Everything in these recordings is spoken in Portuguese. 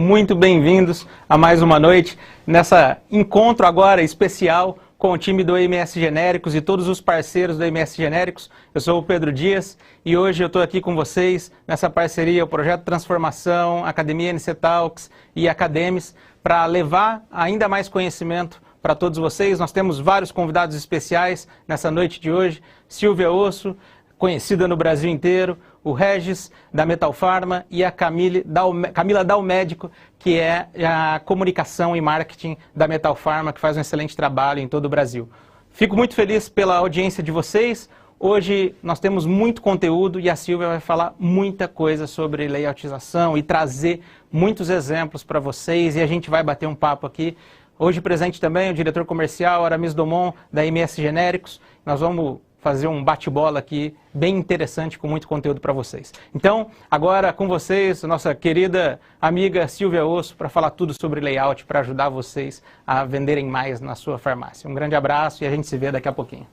Muito bem-vindos a mais uma noite, nessa encontro agora especial com o time do EMS Genéricos e todos os parceiros do EMS Genéricos. Eu sou o Pedro Dias e hoje eu estou aqui com vocês nessa parceria, o Projeto Transformação, Academia NC Talks e Academis, para levar ainda mais conhecimento para todos vocês. Nós temos vários convidados especiais nessa noite de hoje. Silvia Osso, conhecida no Brasil inteiro, o Regis, da Metal Pharma, e a Camila Dalmédico, que é a comunicação e marketing da Metal Pharma, que faz um excelente trabalho em todo o Brasil. Fico muito feliz pela audiência de vocês. Hoje nós temos muito conteúdo e a Silvia vai falar muita coisa sobre layoutização e trazer muitos exemplos para vocês, e a gente vai bater um papo aqui. Hoje presente também o diretor comercial, Aramis Domon, da EMS Genéricos. Nós vamos fazer um bate-bola aqui bem interessante, com muito conteúdo para vocês. Então, agora com vocês, nossa querida amiga Silvia Osso, para falar tudo sobre layout, para ajudar vocês a venderem mais na sua farmácia. Um grande abraço e a gente se vê daqui a pouquinho.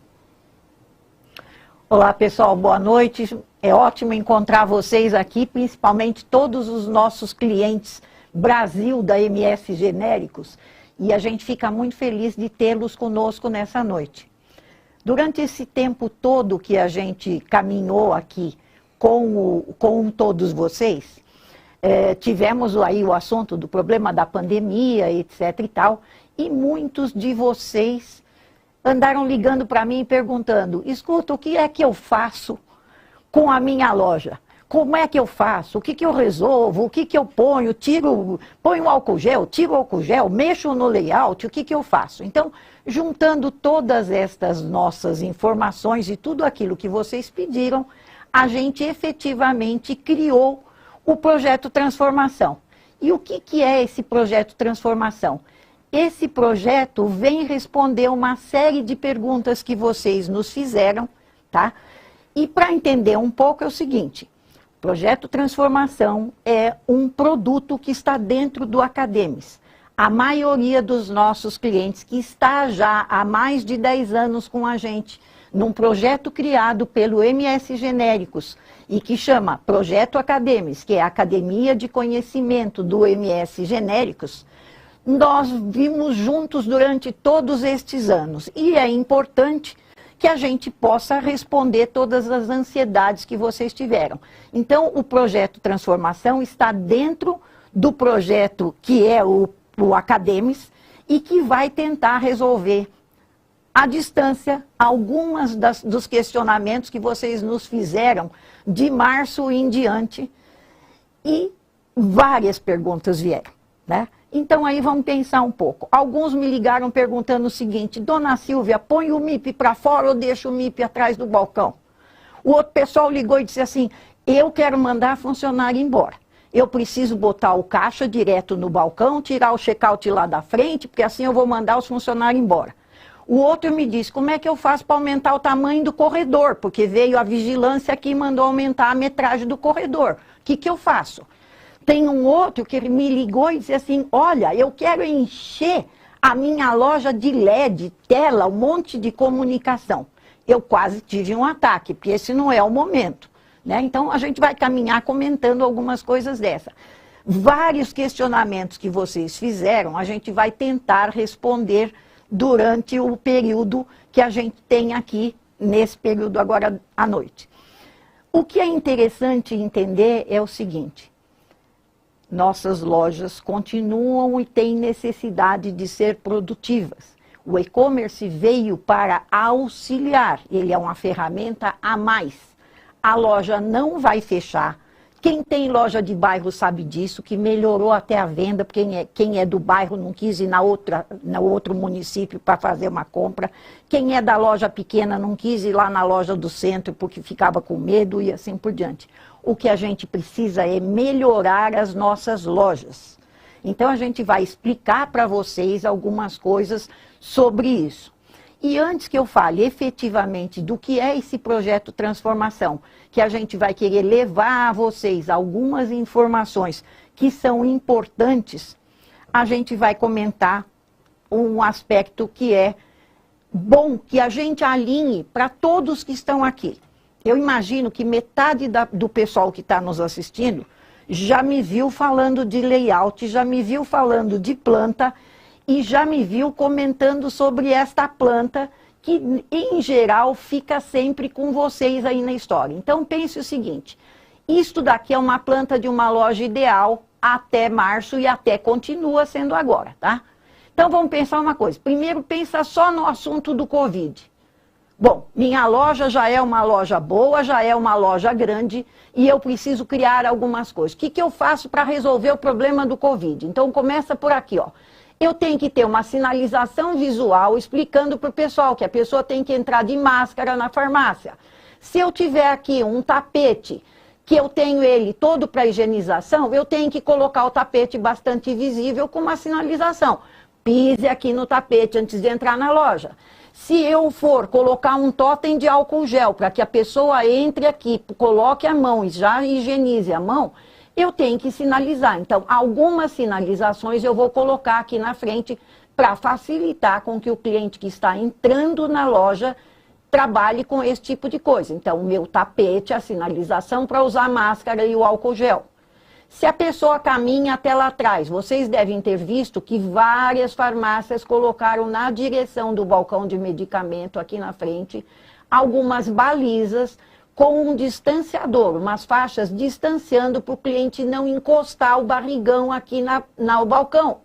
Olá pessoal, boa noite. É ótimo encontrar vocês aqui, principalmente todos os nossos clientes Brasil da EMS Genéricos, e a gente fica muito feliz de tê-los conosco nessa noite. Durante esse tempo todo que a gente caminhou aqui com todos vocês, tivemos aí o assunto do problema da pandemia, etc e tal, e muitos de vocês andaram ligando para mim e perguntando: escuta, o que é que eu faço com a minha loja? Como é que eu faço? O que eu resolvo? O que eu ponho? Ponho álcool gel, tiro álcool gel, mexo no layout, o que eu faço? Então, juntando todas estas nossas informações e tudo aquilo que vocês pediram, a gente efetivamente criou o Projeto Transformação. E o que é esse Projeto Transformação? Esse projeto vem responder uma série de perguntas que vocês nos fizeram, tá? E para entender um pouco é o seguinte: Projeto Transformação é um produto que está dentro do Academis. A maioria dos nossos clientes que está já há mais de 10 anos com a gente, num projeto criado pelo EMS Genéricos e que chama Projeto Academis, que é a Academia de Conhecimento do EMS Genéricos, nós vimos juntos durante todos estes anos. E é importante que a gente possa responder todas as ansiedades que vocês tiveram. Então, o Projeto Transformação está dentro do projeto que é o Academis e que vai tentar resolver à distância algumas dos questionamentos que vocês nos fizeram de março em diante, e várias perguntas vieram, né? Então aí vamos pensar um pouco. Alguns me ligaram perguntando o seguinte: Dona Silvia, põe o MIP para fora ou deixa o MIP atrás do balcão? O outro pessoal ligou e disse assim: eu quero mandar funcionário embora. Eu preciso botar o caixa direto no balcão, tirar o check-out lá da frente, porque assim eu vou mandar os funcionários embora. O outro me disse: como é que eu faço para aumentar o tamanho do corredor? Porque veio a vigilância aqui e mandou aumentar a metragem do corredor. O que eu faço? Tem um outro que me ligou e disse assim: olha, eu quero encher a minha loja de LED, tela, um monte de comunicação. Eu quase tive um ataque, porque esse não é o momento, né? Então a gente vai caminhar comentando algumas coisas dessa. Vários questionamentos que vocês fizeram, a gente vai tentar responder durante o período que a gente tem aqui, nesse período agora à noite. O que é interessante entender é o seguinte: nossas lojas continuam e têm necessidade de ser produtivas. O e-commerce veio para auxiliar, ele é uma ferramenta a mais. A loja não vai fechar. Quem tem loja de bairro sabe disso, que melhorou até a venda, porque quem é do bairro não quis ir no outro município para fazer uma compra. Quem é da loja pequena não quis ir lá na loja do centro porque ficava com medo e assim por diante. O que a gente precisa é melhorar as nossas lojas. Então a gente vai explicar para vocês algumas coisas sobre isso. E antes que eu fale efetivamente do que é esse projeto Transformação, que a gente vai querer levar a vocês algumas informações que são importantes, a gente vai comentar um aspecto que é bom que a gente alinhe para todos que estão aqui. Eu imagino que metade do pessoal que está nos assistindo já me viu falando de layout, já me viu falando de planta e já me viu comentando sobre esta planta que, em geral, fica sempre com vocês aí na história. Então, pense o seguinte, isto daqui é uma planta de uma loja ideal até março e até continua sendo agora, tá? Então, vamos pensar uma coisa. Primeiro, pensa só no assunto do Covid. Bom, minha loja já é uma loja boa, já é uma loja grande e eu preciso criar algumas coisas. O que eu faço para resolver o problema do Covid? Então, começa por aqui, ó. Eu tenho que ter uma sinalização visual explicando para o pessoal que a pessoa tem que entrar de máscara na farmácia. Se eu tiver aqui um tapete, que eu tenho ele todo para higienização, eu tenho que colocar o tapete bastante visível com uma sinalização. Pise aqui no tapete antes de entrar na loja. Se eu for colocar um totem de álcool gel para que a pessoa entre aqui, coloque a mão e já higienize a mão, eu tenho que sinalizar. Então, algumas sinalizações eu vou colocar aqui na frente para facilitar com que o cliente que está entrando na loja trabalhe com esse tipo de coisa. Então, o meu tapete, a sinalização para usar a máscara e o álcool gel. Se a pessoa caminha até lá atrás, vocês devem ter visto que várias farmácias colocaram na direção do balcão de medicamento aqui na frente algumas balizas com um distanciador, umas faixas distanciando para o cliente não encostar o barrigão aqui no balcão.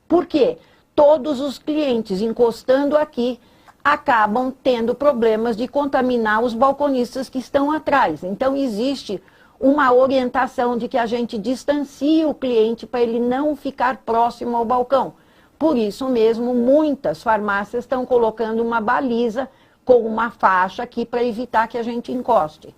Por quê? Todos os clientes encostando aqui acabam tendo problemas de contaminar os balconistas que estão atrás. Então, existe uma orientação de que a gente distancie o cliente para ele não ficar próximo ao balcão. Por isso mesmo, muitas farmácias estão colocando uma baliza com uma faixa aqui para evitar que a gente encoste.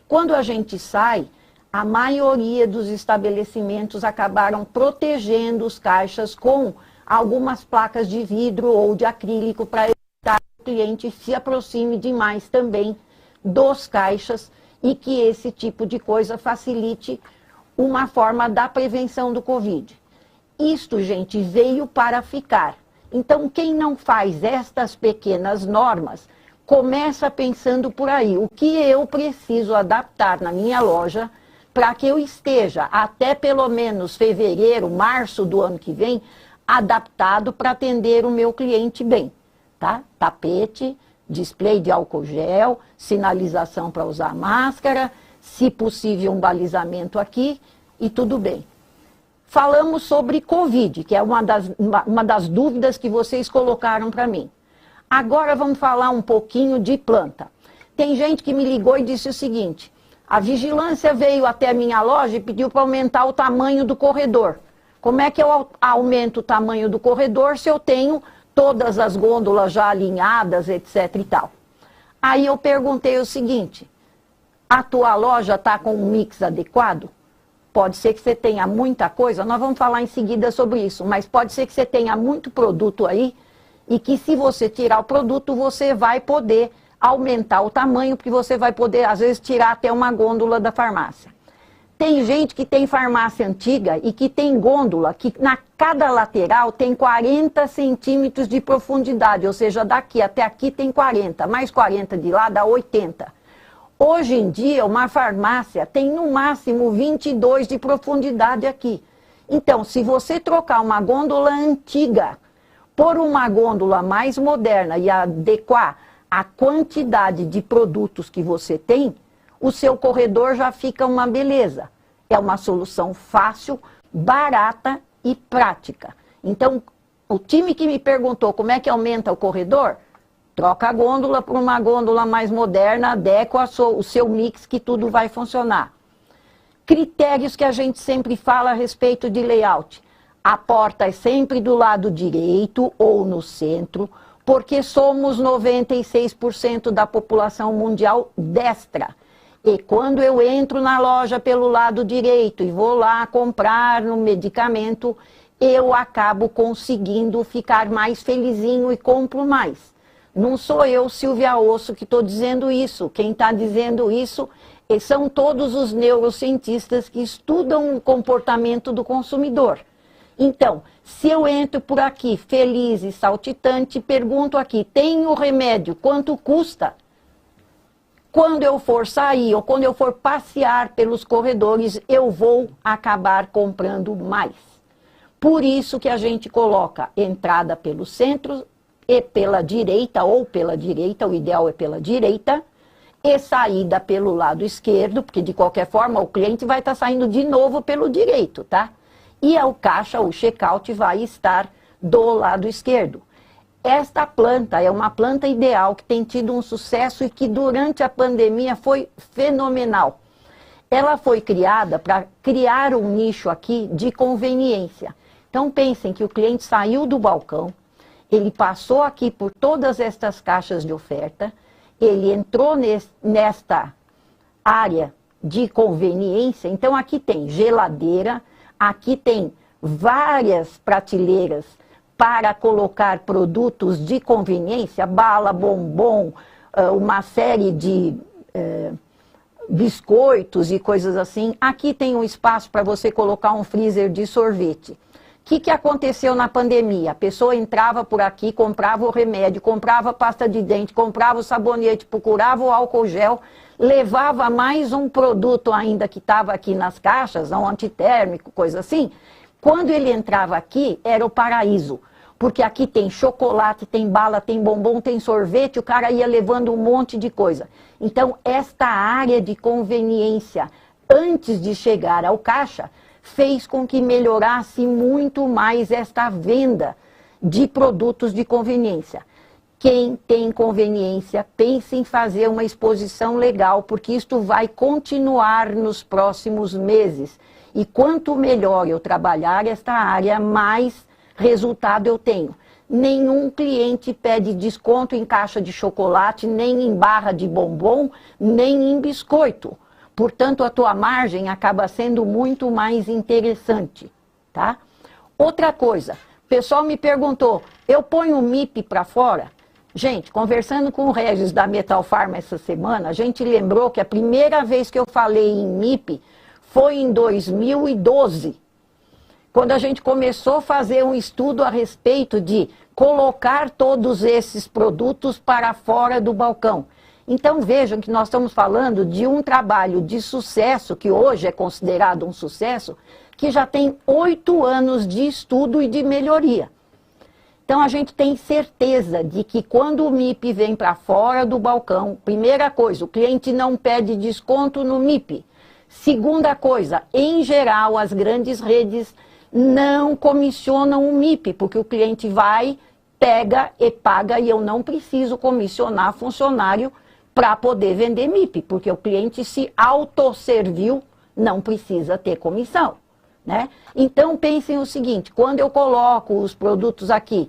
Quando a gente sai, a maioria dos estabelecimentos acabaram protegendo os caixas com algumas placas de vidro ou de acrílico para evitar que o cliente se aproxime demais também dos caixas e que esse tipo de coisa facilite uma forma da prevenção do Covid. Isto, gente, veio para ficar. Então, quem não faz estas pequenas normas, começa pensando por aí. O que eu preciso adaptar na minha loja para que eu esteja até pelo menos fevereiro, março do ano que vem, adaptado para atender o meu cliente bem, tá? Tapete, display de álcool gel, sinalização para usar máscara, se possível um balizamento aqui e tudo bem. Falamos sobre Covid, que é uma das dúvidas que vocês colocaram para mim. Agora vamos falar um pouquinho de planta. Tem gente que me ligou e disse o seguinte, a vigilância veio até a minha loja e pediu para aumentar o tamanho do corredor. Como é que eu aumento o tamanho do corredor se eu tenho todas as gôndolas já alinhadas, etc e tal? Aí eu perguntei o seguinte, a tua loja está com um mix adequado? Pode ser que você tenha muita coisa, nós vamos falar em seguida sobre isso, mas pode ser que você tenha muito produto aí e que se você tirar o produto, você vai poder aumentar o tamanho, porque você vai poder, às vezes, tirar até uma gôndola da farmácia. Tem gente que tem farmácia antiga e que tem gôndola que na cada lateral tem 40 centímetros de profundidade, ou seja, daqui até aqui tem 40, mais 40 de lá dá 80. Hoje em dia, uma farmácia tem no máximo 22 de profundidade aqui. Então, se você trocar uma gôndola antiga por uma gôndola mais moderna e adequar a quantidade de produtos que você tem, o seu corredor já fica uma beleza. É uma solução fácil, barata e prática. Então, o time que me perguntou como é que aumenta o corredor, troca a gôndola por uma gôndola mais moderna, adequa o seu mix que tudo vai funcionar. Critérios que a gente sempre fala a respeito de layout. A porta é sempre do lado direito ou no centro, porque somos 96% da população mundial destra. E quando eu entro na loja pelo lado direito e vou lá comprar no medicamento, eu acabo conseguindo ficar mais felizinho e compro mais. Não sou eu, Silvia Osso, que estou dizendo isso. Quem está dizendo isso são todos os neurocientistas que estudam o comportamento do consumidor. Então, se eu entro por aqui feliz e saltitante, pergunto aqui, tem o remédio, quanto custa? quando eu for sair ou quando eu for passear pelos corredores, eu vou acabar comprando mais. Por isso que a gente coloca entrada pelo centro e pela direita, ou pela direita, o ideal é pela direita, e saída pelo lado esquerdo, porque de qualquer forma o cliente vai estar saindo de novo pelo direito, tá? E o caixa, o check-out, vai estar do lado esquerdo. Esta planta é uma planta ideal que tem tido um sucesso e que durante a pandemia foi fenomenal. Ela foi criada para criar um nicho aqui de conveniência. Então pensem que o cliente saiu do balcão, ele passou aqui por todas estas caixas de oferta, ele entrou nesta área de conveniência. Então aqui tem geladeira, aqui tem várias prateleiras para colocar produtos de conveniência, bala, bombom, uma série de biscoitos e coisas assim. Aqui tem um espaço para você colocar um freezer de sorvete. O que aconteceu na pandemia? A pessoa entrava por aqui, comprava o remédio, comprava a pasta de dente, comprava o sabonete, procurava o álcool gel, levava mais um produto ainda que estava aqui nas caixas, um antitérmico, coisa assim. Quando ele entrava aqui, era o paraíso. Porque aqui tem chocolate, tem bala, tem bombom, tem sorvete, o cara ia levando um monte de coisa. Então, esta área de conveniência, antes de chegar ao caixa, fez com que melhorasse muito mais esta venda de produtos de conveniência. Quem tem conveniência, pense em fazer uma exposição legal, porque isto vai continuar nos próximos meses. E quanto melhor eu trabalhar esta área, mais resultado eu tenho. Nenhum cliente pede desconto em caixa de chocolate, nem em barra de bombom, nem em biscoito. Portanto, a tua margem acaba sendo muito mais interessante, tá? Outra coisa, o pessoal me perguntou, eu ponho o MIP para fora? Gente, conversando com o Regis da Metal Farma essa semana, a gente lembrou que a primeira vez que eu falei em MIP foi em 2012. Quando a gente começou a fazer um estudo a respeito de colocar todos esses produtos para fora do balcão. Então vejam que nós estamos falando de um trabalho de sucesso, que hoje é considerado um sucesso, que já tem 8 anos de estudo e de melhoria. Então a gente tem certeza de que quando o MIP vem para fora do balcão, primeira coisa, o cliente não pede desconto no MIP. Segunda coisa, em geral as grandes redes não comissionam o MIP, porque o cliente vai, pega e paga, e eu não preciso comissionar funcionário para poder vender MIP, porque o cliente se autosserviu, não precisa ter comissão, né? Então pensem o seguinte, quando eu coloco os produtos aqui,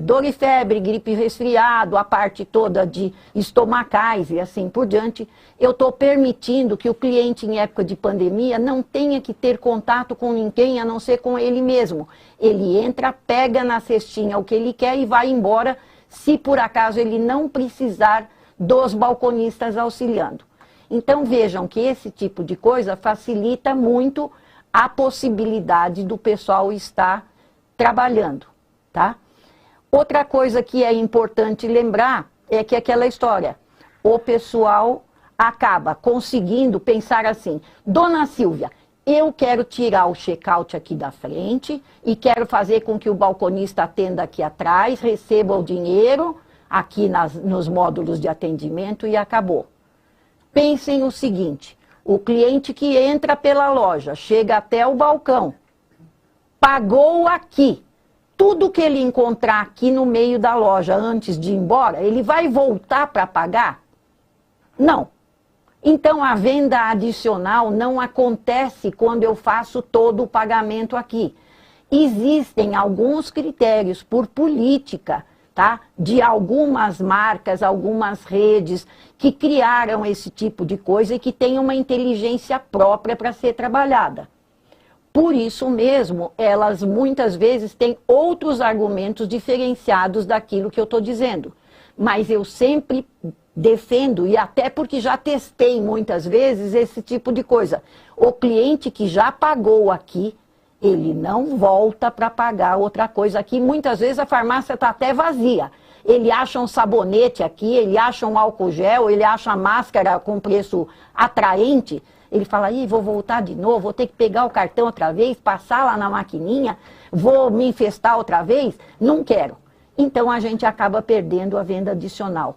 dor e febre, gripe e resfriado, a parte toda de estomacais e assim por diante, eu estou permitindo que o cliente em época de pandemia não tenha que ter contato com ninguém, a não ser com ele mesmo. Ele entra, pega na cestinha o que ele quer e vai embora, se por acaso ele não precisar dos balconistas auxiliando. Então vejam que esse tipo de coisa facilita muito a possibilidade do pessoal estar trabalhando, tá? Outra coisa que é importante lembrar é que aquela história, o pessoal acaba conseguindo pensar assim, Dona Silvia, eu quero tirar o check-out aqui da frente e quero fazer com que o balconista atenda aqui atrás, receba o dinheiro aqui nos módulos de atendimento e acabou. Pensem o seguinte, o cliente que entra pela loja, chega até o balcão, pagou aqui, tudo que ele encontrar aqui no meio da loja antes de ir embora, ele vai voltar para pagar? Não. Então a venda adicional não acontece quando eu faço todo o pagamento aqui. Existem alguns critérios por política, tá? De algumas marcas, algumas redes que criaram esse tipo de coisa e que têm uma inteligência própria para ser trabalhada. Por isso mesmo, elas muitas vezes têm outros argumentos diferenciados daquilo que eu estou dizendo. Mas eu sempre defendo, e até porque já testei muitas vezes esse tipo de coisa. O cliente que já pagou aqui, ele não volta para pagar outra coisa aqui. Muitas vezes a farmácia está até vazia. ele acha um sabonete aqui, ele acha um álcool gel, ele acha a máscara com preço atraente, ele fala, ih, vou voltar de novo, vou ter que pegar o cartão outra vez, passar lá na maquininha, vou me infestar outra vez, não quero. Então a gente acaba perdendo a venda adicional.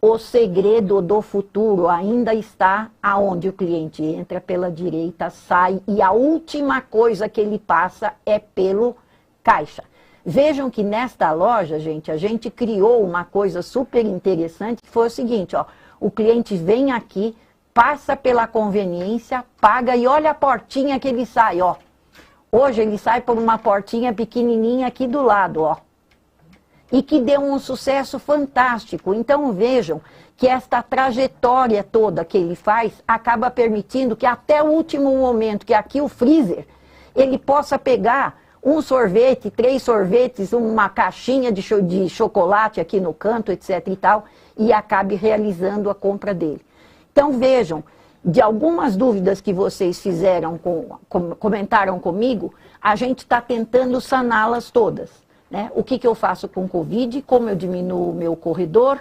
O segredo do futuro ainda está aonde o cliente entra pela direita, sai e a última coisa que ele passa é pelo caixa. Vejam que nesta loja, gente, a gente criou uma coisa super interessante, que foi o seguinte, ó, o cliente vem aqui, passa pela conveniência, paga e olha a portinha que ele sai, ó. Hoje ele sai por uma portinha pequenininha aqui do lado, ó. E que deu um sucesso fantástico. Então vejam que esta trajetória toda que ele faz acaba permitindo que até o último momento, que aqui o freezer, ele possa pegar um sorvete, 3 sorvetes, uma caixinha de chocolate aqui no canto, etc e tal, e acabe realizando a compra dele. Então vejam, de algumas dúvidas que vocês fizeram, comentaram comigo, a gente está tentando saná-las todas. Né? O que eu faço com o Covid, como eu diminuo o meu corredor,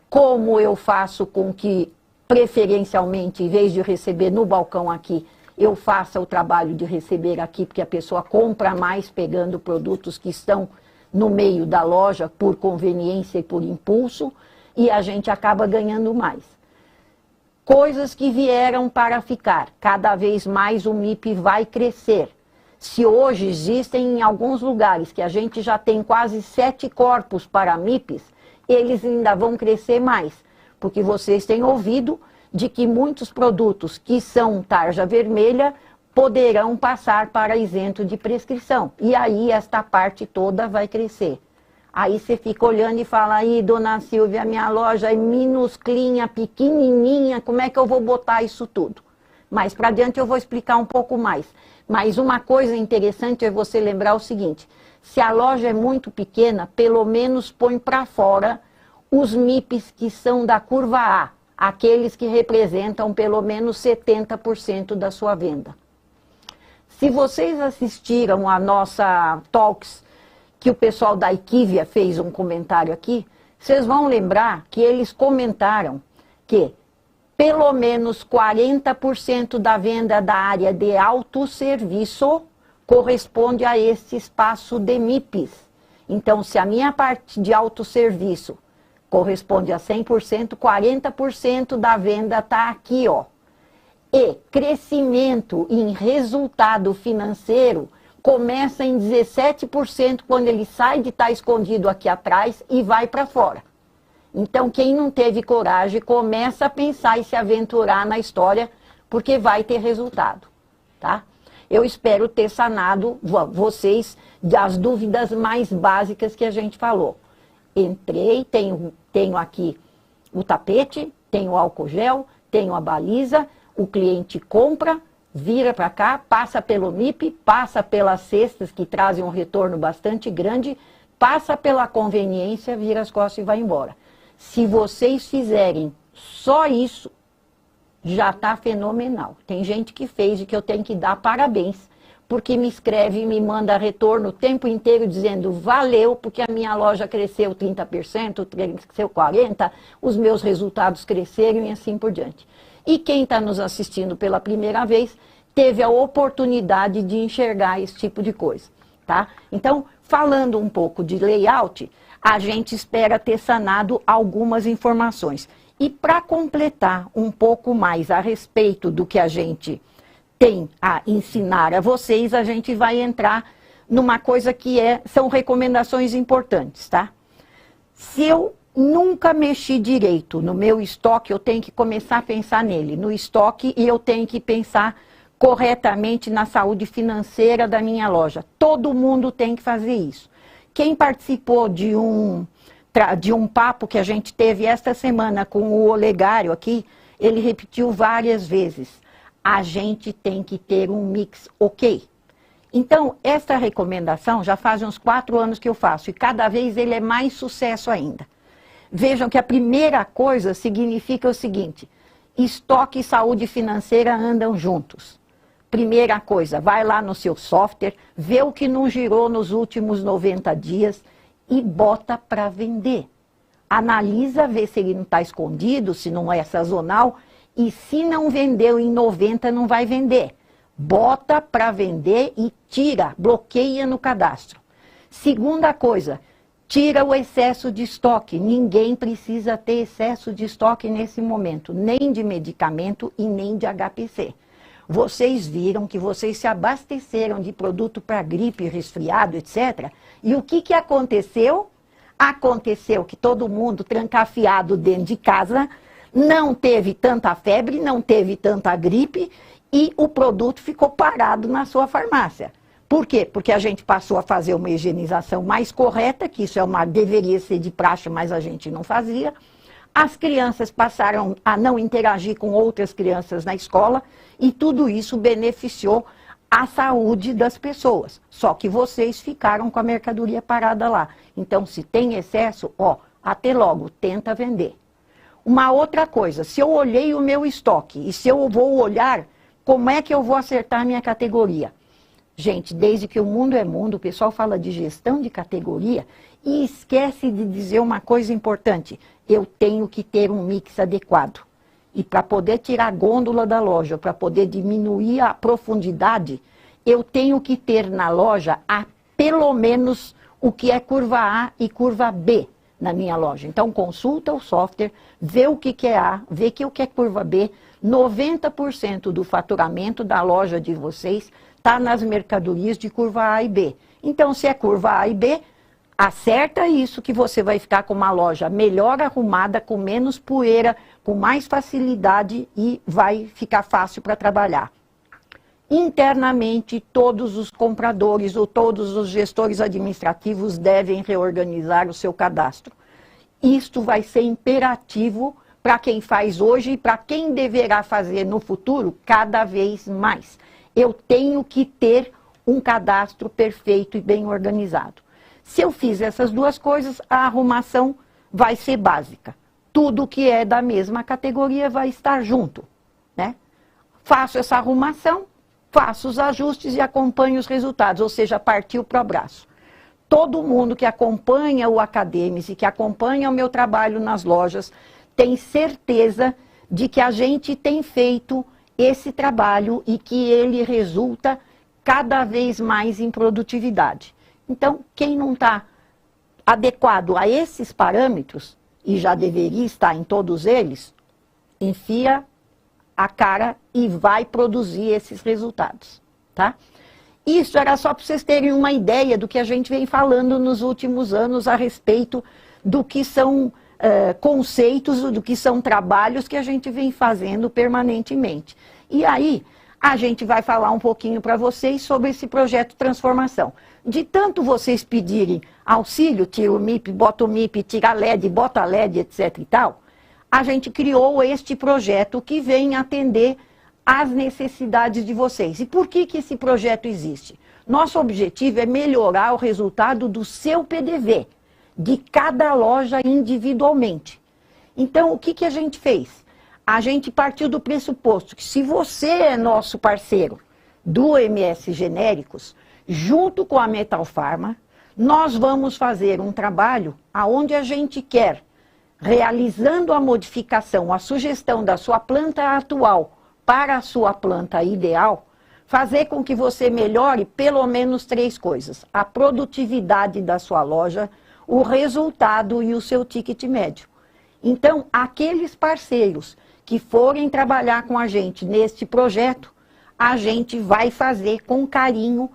como eu faço com que, preferencialmente, em vez de receber no balcão aqui, eu faça o trabalho de receber aqui, porque a pessoa compra mais pegando produtos que estão no meio da loja por conveniência e por impulso, e a gente acaba ganhando mais. Coisas que vieram para ficar. Cada vez mais o MIP vai crescer. Se hoje existem em alguns lugares que a gente já tem quase 7 corpos para MIPs, eles ainda vão crescer mais, porque vocês têm ouvido de que muitos produtos que são tarja vermelha poderão passar para isento de prescrição. E aí esta parte toda vai crescer. Aí você fica olhando e fala, aí dona Silvia, minha loja é minusclinha, pequenininha, como é que eu vou botar isso tudo? Mais para adiante eu vou explicar um pouco mais. Mas uma coisa interessante é você lembrar o seguinte, se a loja é muito pequena, pelo menos põe para fora os MIPs que são da curva A, aqueles que representam pelo menos 70% da sua venda. Se vocês assistiram a nossa Talks, que o pessoal da Equivia fez um comentário aqui, vocês vão lembrar que eles comentaram que pelo menos 40% da venda da área de autosserviço corresponde a esse espaço de MIPs. Então, se a minha parte de autosserviço corresponde a 100%, 40% da venda está aqui, ó. E crescimento em resultado financeiro começa em 17% quando ele sai de estar escondido aqui atrás e vai para fora. Então, quem não teve coragem, começa a pensar e se aventurar na história, porque vai ter resultado, tá? Eu espero ter sanado vocês das dúvidas mais básicas que a gente falou. Entrei, tenho aqui o tapete, tenho o álcool gel, tenho a baliza, o cliente compra, vira para cá, passa pelo MIP, passa pelas cestas que trazem um retorno bastante grande, passa pela conveniência, vira as costas e vai embora. Se vocês fizerem só isso, já está fenomenal. Tem gente que fez e que eu tenho que dar parabéns, porque me escreve e me manda retorno o tempo inteiro dizendo valeu, porque a minha loja cresceu 30%, cresceu 40%, os meus resultados cresceram e assim por diante. E quem está nos assistindo pela primeira vez teve a oportunidade de enxergar esse tipo de coisa, tá? Então, falando um pouco de layout, a gente espera ter sanado algumas informações. E para completar um pouco mais a respeito do que a gente tem a ensinar a vocês, a gente vai entrar numa coisa que são recomendações importantes, tá? Se eu nunca mexi direito no meu estoque, eu tenho que começar a pensar nele, no estoque, e eu tenho que pensar corretamente na saúde financeira da minha loja. Todo mundo tem que fazer isso. Quem participou de um papo que a gente teve esta semana com o Olegário aqui, ele repetiu várias vezes. A gente tem que ter um mix ok. Então, essa recomendação já faz uns 4 anos que eu faço e cada vez ele é mais sucesso ainda. Vejam que a primeira coisa significa o seguinte, estoque e saúde financeira andam juntos. Primeira coisa, vai lá no seu software, vê o que não girou nos últimos 90 dias e bota para vender. analisa, vê se ele não está escondido, se não é sazonal, e se não vendeu em 90, não vai vender. Bota para vender e tira, bloqueia no cadastro. Segunda coisa, tira o excesso de estoque. Ninguém precisa ter excesso de estoque nesse momento, nem de medicamento e nem de HPC. Vocês viram que vocês se abasteceram de produto para gripe, resfriado, etc. E o que aconteceu? Aconteceu que todo mundo trancafiado dentro de casa, não teve tanta febre, não teve tanta gripe e o produto ficou parado na sua farmácia. Por quê? Porque a gente passou a fazer uma higienização mais correta, que isso deveria ser de praxe, mas a gente não fazia. As crianças passaram a não interagir com outras crianças na escola e tudo isso beneficiou a saúde das pessoas. Só que vocês ficaram com a mercadoria parada lá. Então, se tem excesso, até logo, tenta vender. Uma outra coisa, se eu olhei o meu estoque e se eu vou olhar, como é que eu vou acertar a minha categoria? Gente, desde que o mundo é mundo, o pessoal fala de gestão de categoria e esquece de dizer uma coisa importante. Eu tenho que ter um mix adequado. E para poder tirar a gôndola da loja, para poder diminuir a profundidade, eu tenho que ter na loja pelo menos o que é curva A e curva B na minha loja. Então, consulta o software, vê o que é A, vê o que é curva B. 90% do faturamento da loja de vocês está nas mercadorias de curva A e B. Então, se é curva A e B, acerta isso que você vai ficar com uma loja melhor arrumada, com menos poeira, com mais facilidade e vai ficar fácil para trabalhar. Internamente, todos os compradores ou todos os gestores administrativos devem reorganizar o seu cadastro. Isto vai ser imperativo para quem faz hoje e para quem deverá fazer no futuro cada vez mais. Eu tenho que ter um cadastro perfeito e bem organizado. Se eu fiz essas duas coisas, a arrumação vai ser básica. Tudo que é da mesma categoria vai estar junto, né? Faço essa arrumação, faço os ajustes e acompanho os resultados, ou seja, partiu para o abraço. Todo mundo que acompanha o Academice, que acompanha o meu trabalho nas lojas, tem certeza de que a gente tem feito esse trabalho e que ele resulta cada vez mais em produtividade. Então, quem não está adequado a esses parâmetros, e já deveria estar em todos eles, enfia a cara e vai produzir esses resultados, tá? Isso era só para vocês terem uma ideia do que a gente vem falando nos últimos anos a respeito do que são conceitos, do que são trabalhos que a gente vem fazendo permanentemente. E aí, a gente vai falar um pouquinho para vocês sobre esse projeto de transformação. De tanto vocês pedirem auxílio, tira o MIP, bota o MIP, tira a LED, bota a LED, etc e tal, a gente criou este projeto que vem atender às necessidades de vocês. E por que esse projeto existe? Nosso objetivo é melhorar o resultado do seu PDV, de cada loja individualmente. Então, o que a gente fez? A gente partiu do pressuposto que se você é nosso parceiro do MS Genéricos, junto com a Metal Pharma, nós vamos fazer um trabalho onde a gente quer, realizando a modificação, a sugestão da sua planta atual para a sua planta ideal, fazer com que você melhore pelo menos 3 coisas. A produtividade da sua loja, o resultado e o seu ticket médio. Então, aqueles parceiros que forem trabalhar com a gente neste projeto, a gente vai fazer com carinho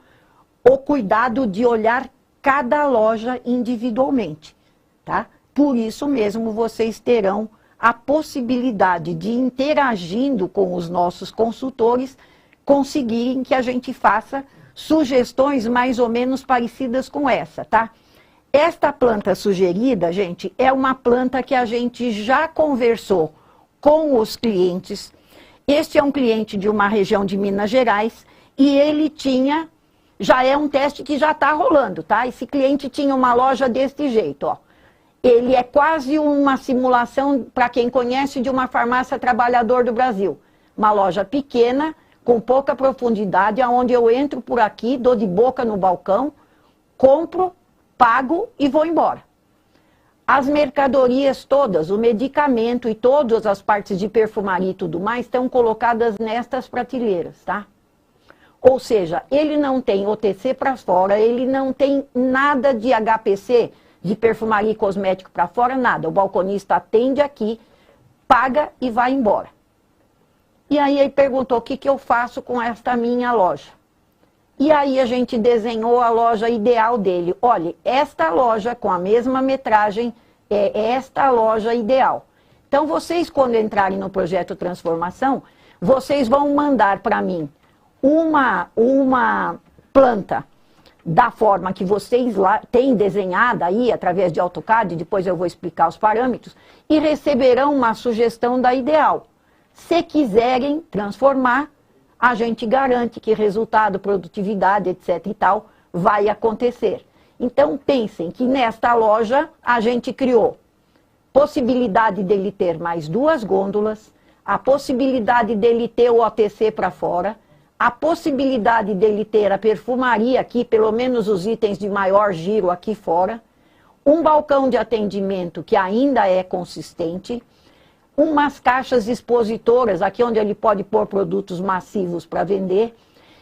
o cuidado de olhar cada loja individualmente, tá? Por isso mesmo, vocês terão a possibilidade de, interagindo com os nossos consultores, conseguirem que a gente faça sugestões mais ou menos parecidas com essa, tá? Esta planta sugerida, gente, é uma planta que a gente já conversou com os clientes. Este é um cliente de uma região de Minas Gerais e ele já é um teste que já está rolando, tá? Esse cliente tinha uma loja desse jeito, ó. Ele é quase uma simulação, para quem conhece, de uma farmácia Trabalhador do Brasil. Uma loja pequena, com pouca profundidade, onde eu entro por aqui, dou de boca no balcão, compro, pago e vou embora. As mercadorias todas, o medicamento e todas as partes de perfumaria e tudo mais estão colocadas nestas prateleiras, tá? Ou seja, ele não tem OTC para fora, ele não tem nada de HPC, de perfumaria e cosmético para fora, nada. O balconista atende aqui, paga e vai embora. E aí ele perguntou o que eu faço com esta minha loja. E aí a gente desenhou a loja ideal dele. Olha, esta loja com a mesma metragem é esta loja ideal. Então vocês, quando entrarem no projeto Transformação, vocês vão mandar para mim uma planta da forma que vocês lá têm desenhada aí, através de AutoCAD, depois eu vou explicar os parâmetros, e receberão uma sugestão da ideal. Se quiserem transformar, a gente garante que resultado, produtividade, etc. e tal, vai acontecer. Então pensem que nesta loja a gente criou possibilidade dele ter mais 2 gôndolas, a possibilidade dele ter o OTC para fora, a possibilidade dele ter a perfumaria aqui, pelo menos os itens de maior giro aqui fora, um balcão de atendimento que ainda é consistente, umas caixas expositoras, aqui onde ele pode pôr produtos massivos para vender,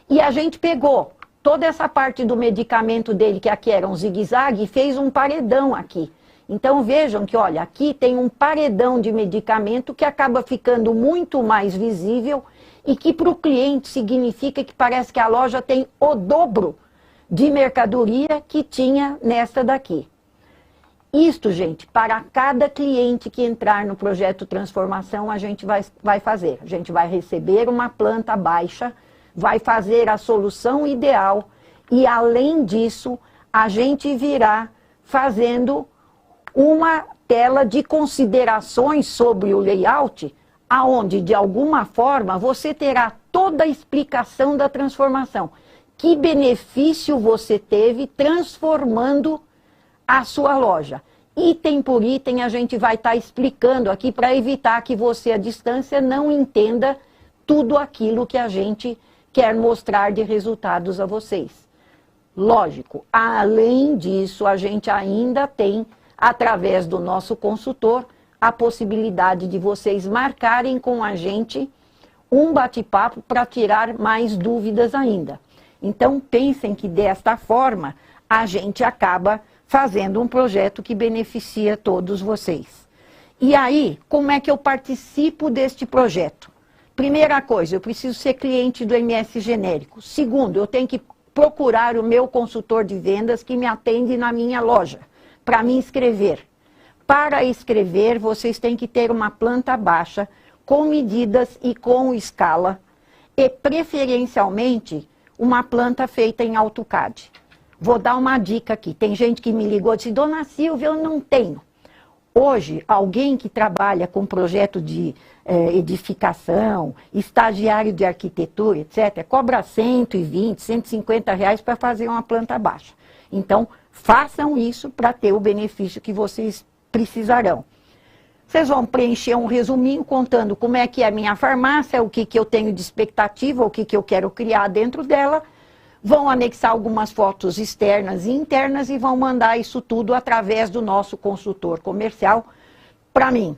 e a gente pegou toda essa parte do medicamento dele, que aqui era um zigue-zague, e fez um paredão aqui. Então vejam que, olha, aqui tem um paredão de medicamento que acaba ficando muito mais visível e que para o cliente significa que parece que a loja tem o dobro de mercadoria que tinha nesta daqui. Isto, gente, para cada cliente que entrar no projeto Transformação, a gente vai fazer. A gente vai receber uma planta baixa, vai fazer a solução ideal e, além disso, a gente virá fazendo uma tela de considerações sobre o layout, aonde, de alguma forma, você terá toda a explicação da transformação. Que benefício você teve transformando a sua loja. Item por item a gente vai estar explicando aqui para evitar que você à distância não entenda tudo aquilo que a gente quer mostrar de resultados a vocês. Lógico, além disso a gente ainda tem, através do nosso consultor, a possibilidade de vocês marcarem com a gente um bate-papo para tirar mais dúvidas ainda. Então pensem que desta forma a gente acaba fazendo um projeto que beneficia todos vocês. E aí, como é que eu participo deste projeto? Primeira coisa, eu preciso ser cliente do MS Genérico. Segundo, eu tenho que procurar o meu consultor de vendas que me atende na minha loja, para me inscrever. Para escrever, vocês têm que ter uma planta baixa, com medidas e com escala, e preferencialmente uma planta feita em AutoCAD. Vou dar uma dica aqui. Tem gente que me ligou e disse, Dona Silvia, eu não tenho. Hoje, alguém que trabalha com projeto de edificação, estagiário de arquitetura, etc., cobra 120, 150 reais para fazer uma planta baixa. Então, façam isso para ter o benefício que vocês precisarão. Vocês vão preencher um resuminho contando como é que é a minha farmácia, o que eu tenho de expectativa, o que eu quero criar dentro dela. Vão anexar algumas fotos externas e internas e vão mandar isso tudo através do nosso consultor comercial para mim.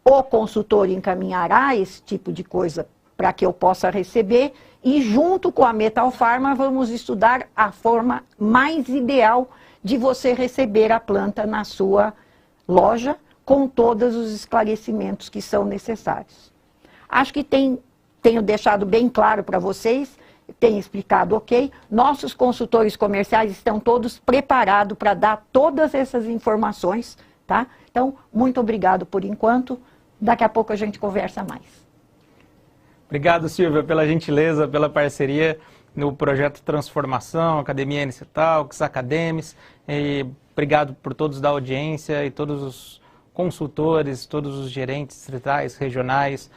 O consultor encaminhará esse tipo de coisa para que eu possa receber e junto com a Metal Pharma vamos estudar a forma mais ideal de você receber a planta na sua loja com todos os esclarecimentos que são necessários. Acho que tenho deixado bem claro para vocês. Tenho explicado, ok? Nossos consultores comerciais estão todos preparados para dar todas essas informações, tá? Então, muito obrigado por enquanto. Daqui a pouco a gente conversa mais. Obrigado, Silvia, pela gentileza, pela parceria no projeto Transformação, Academia Enicetal, Xacademies. Obrigado por todos da audiência e todos os consultores, todos os gerentes distritais, regionais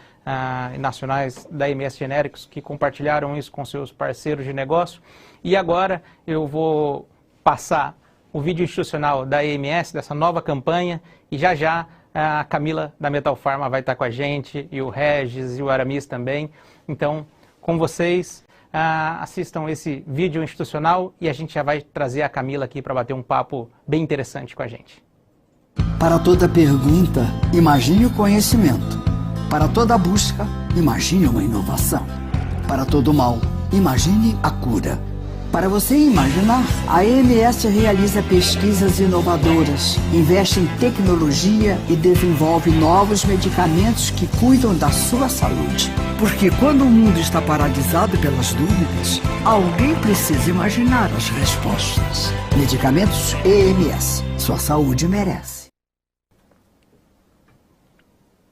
e nacionais da MS Genéricos que compartilharam isso com seus parceiros de negócio. E agora eu vou passar o vídeo institucional da EMS, dessa nova campanha, e já a Camila da Metal Pharma vai estar com a gente, e o Regis e o Aramis também. Então, com vocês, assistam esse vídeo institucional e a gente já vai trazer a Camila aqui para bater um papo bem interessante com a gente. Para toda pergunta, imagine o conhecimento. Para toda busca, imagine uma inovação. Para todo mal, imagine a cura. Para você imaginar, a EMS realiza pesquisas inovadoras, investe em tecnologia e desenvolve novos medicamentos que cuidam da sua saúde. Porque quando o mundo está paralisado pelas dúvidas, alguém precisa imaginar as respostas. Medicamentos EMS. Sua saúde merece.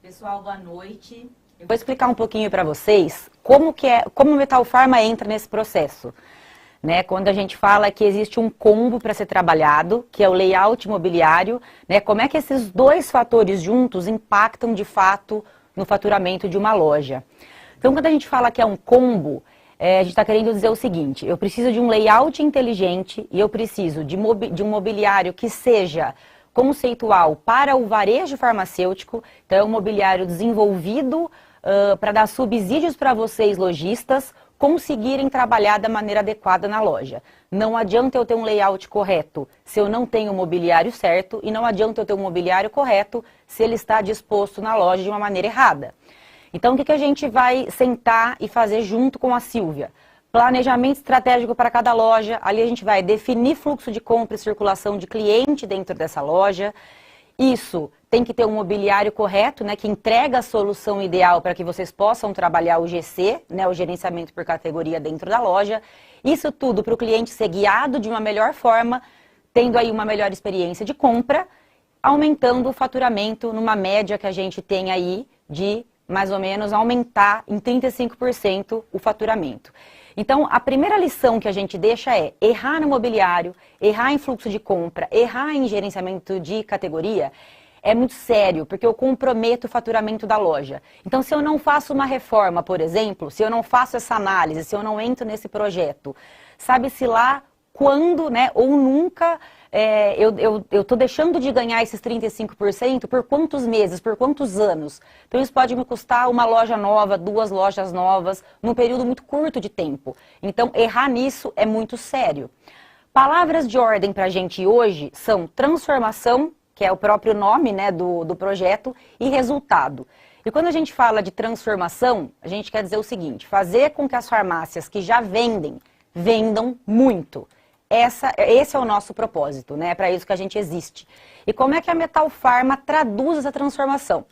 Pessoal, boa noite. Eu vou explicar um pouquinho para vocês como o Metal Pharma entra nesse processo. Né, quando a gente fala que existe um combo para ser trabalhado, que é o layout imobiliário, né, como é que esses dois fatores juntos impactam de fato no faturamento de uma loja. Então, quando a gente fala que é um combo, a gente está querendo dizer o seguinte: eu preciso de um layout inteligente e eu preciso de um mobiliário que seja conceitual para o varejo farmacêutico. Então, é um mobiliário desenvolvido para dar subsídios para vocês, lojistas, conseguirem trabalhar da maneira adequada na loja. Não adianta eu ter um layout correto se eu não tenho o mobiliário certo, e não adianta eu ter um mobiliário correto se ele está disposto na loja de uma maneira errada. Então, o que a gente vai sentar e fazer junto com a Silvia? Planejamento estratégico para cada loja. Ali a gente vai definir fluxo de compra e circulação de cliente dentro dessa loja. Isso tem que ter um mobiliário correto, né, que entrega a solução ideal para que vocês possam trabalhar o GC, né, o gerenciamento por categoria dentro da loja. Isso tudo para o cliente ser guiado de uma melhor forma, tendo aí uma melhor experiência de compra, aumentando o faturamento numa média que a gente tem aí de mais ou menos aumentar em 35% o faturamento. Então, a primeira lição que a gente deixa é errar no mobiliário, errar em fluxo de compra, errar em gerenciamento de categoria é muito sério, porque eu comprometo o faturamento da loja. Então, se eu não faço uma reforma, por exemplo, se eu não faço essa análise, se eu não entro nesse projeto, sabe-se lá quando, né, ou nunca, eu estou deixando de ganhar esses 35% por quantos meses, por quantos anos. Então, isso pode me custar uma loja nova, 2 lojas novas, num período muito curto de tempo. Então, errar nisso é muito sério. Palavras de ordem para a gente hoje são transformação, que é o próprio nome, né, do projeto, e resultado. E quando a gente fala de transformação, a gente quer dizer o seguinte: fazer com que as farmácias que já vendem muito. Esse é o nosso propósito, né? É para isso que a gente existe. E como é que a Metal Pharma traduz essa transformação?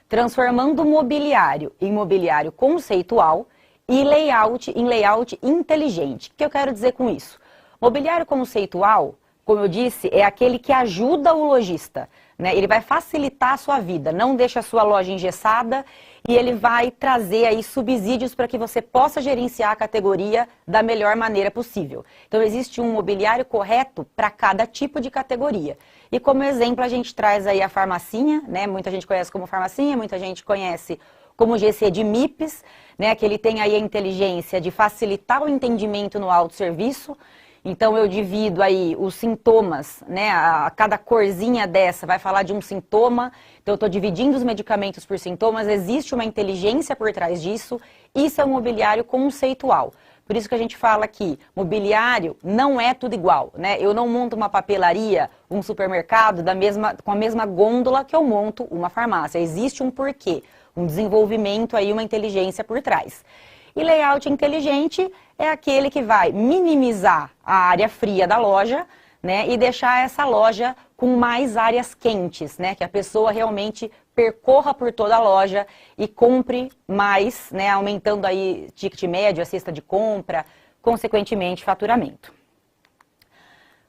Transformando o mobiliário em mobiliário conceitual e layout em layout inteligente. O que eu quero dizer com isso? Mobiliário conceitual, como eu disse, é aquele que ajuda o lojista, né? Ele vai facilitar a sua vida, não deixa a sua loja engessada, e ele vai trazer aí subsídios para que você possa gerenciar a categoria da melhor maneira possível. Então, existe um mobiliário correto para cada tipo de categoria. E como exemplo, a gente traz aí a farmacinha, né? Muita gente conhece como farmacinha, muita gente conhece como GC de MIPS, né? Que ele tem aí a inteligência de facilitar o entendimento no autosserviço. Então, eu divido aí os sintomas, né? Cada corzinha dessa vai falar de um sintoma. Então, eu estou dividindo os medicamentos por sintomas. Existe uma inteligência por trás disso. Isso é um mobiliário conceitual. Por isso que a gente fala que mobiliário não é tudo igual, né? Eu não monto uma papelaria, um supermercado com a mesma gôndola que eu monto uma farmácia. Existe um porquê, um desenvolvimento aí, uma inteligência por trás. E layout inteligente é aquele que vai minimizar a área fria da loja, né, e deixar essa loja com mais áreas quentes, né, que a pessoa realmente percorra por toda a loja e compre mais, né, aumentando aí ticket médio, a cesta de compra, consequentemente faturamento.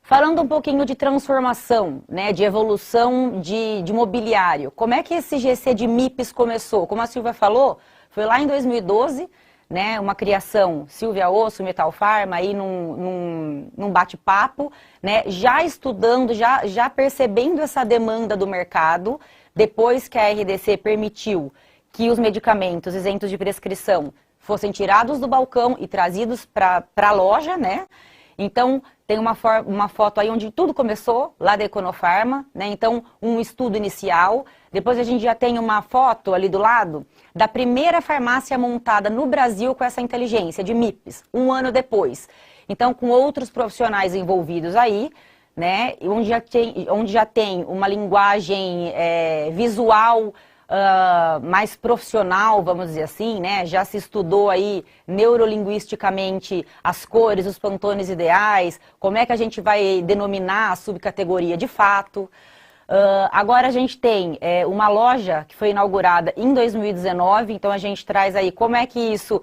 Falando um pouquinho de transformação, né, de evolução de mobiliário, como é que esse GC de MIPS começou? Como a Silvia falou, foi lá em 2012, né, uma criação Silvia Osso, Metal Pharma, aí num bate-papo, né, já estudando, já percebendo essa demanda do mercado, depois que a RDC permitiu que os medicamentos isentos de prescrição fossem tirados do balcão e trazidos para a loja, né? Então, tem uma foto aí onde tudo começou, lá da Econofarma, né? Então, um estudo inicial. Depois a gente já tem uma foto ali do lado da primeira farmácia montada no Brasil com essa inteligência de MIPS, um ano depois. Então, com outros profissionais envolvidos aí, né, onde já tem uma linguagem visual mais profissional, vamos dizer assim, né? Já se estudou aí neurolinguisticamente as cores, os pantones ideais, como é que a gente vai denominar a subcategoria de fato. Agora a gente tem uma loja que foi inaugurada em 2019, então a gente traz aí como é que isso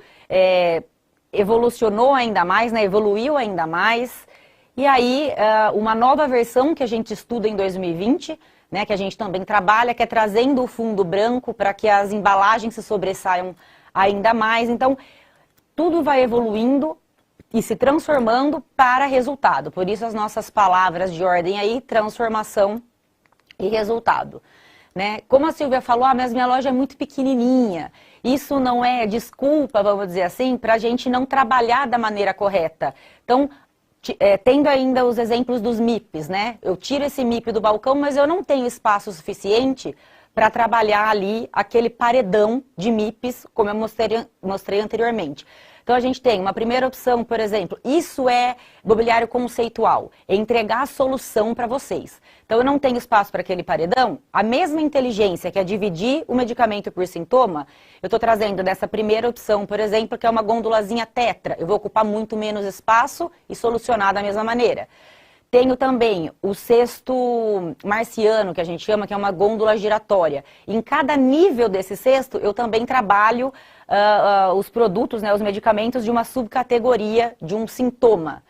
evolucionou ainda mais, né? Evoluiu ainda mais. E aí, uma nova versão que a gente estuda em 2020, né, que a gente também trabalha, que é trazendo o fundo branco para que as embalagens se sobressaiam ainda mais. Então, tudo vai evoluindo e se transformando para resultado. Por isso as nossas palavras de ordem aí, transformação e resultado. Né? Como a Silvia falou, mas minha loja é muito pequenininha. Isso não é desculpa, vamos dizer assim, para a gente não trabalhar da maneira correta. Então, tendo ainda os exemplos dos MIPs, né? Eu tiro esse MIP do balcão, mas eu não tenho espaço suficiente para trabalhar ali aquele paredão de MIPs, como eu mostrei anteriormente. Então a gente tem uma primeira opção, por exemplo, isso é mobiliário conceitual, é entregar a solução para vocês. Então eu não tenho espaço para aquele paredão, a mesma inteligência que é dividir o medicamento por sintoma, eu estou trazendo dessa primeira opção, por exemplo, que é uma gôndolazinha tetra. Eu vou ocupar muito menos espaço e solucionar da mesma maneira. Tenho também o cesto marciano, que a gente chama, que é uma gôndola giratória. Em cada nível desse cesto, eu também trabalho os produtos, né, os medicamentos de uma subcategoria, de um sintoma.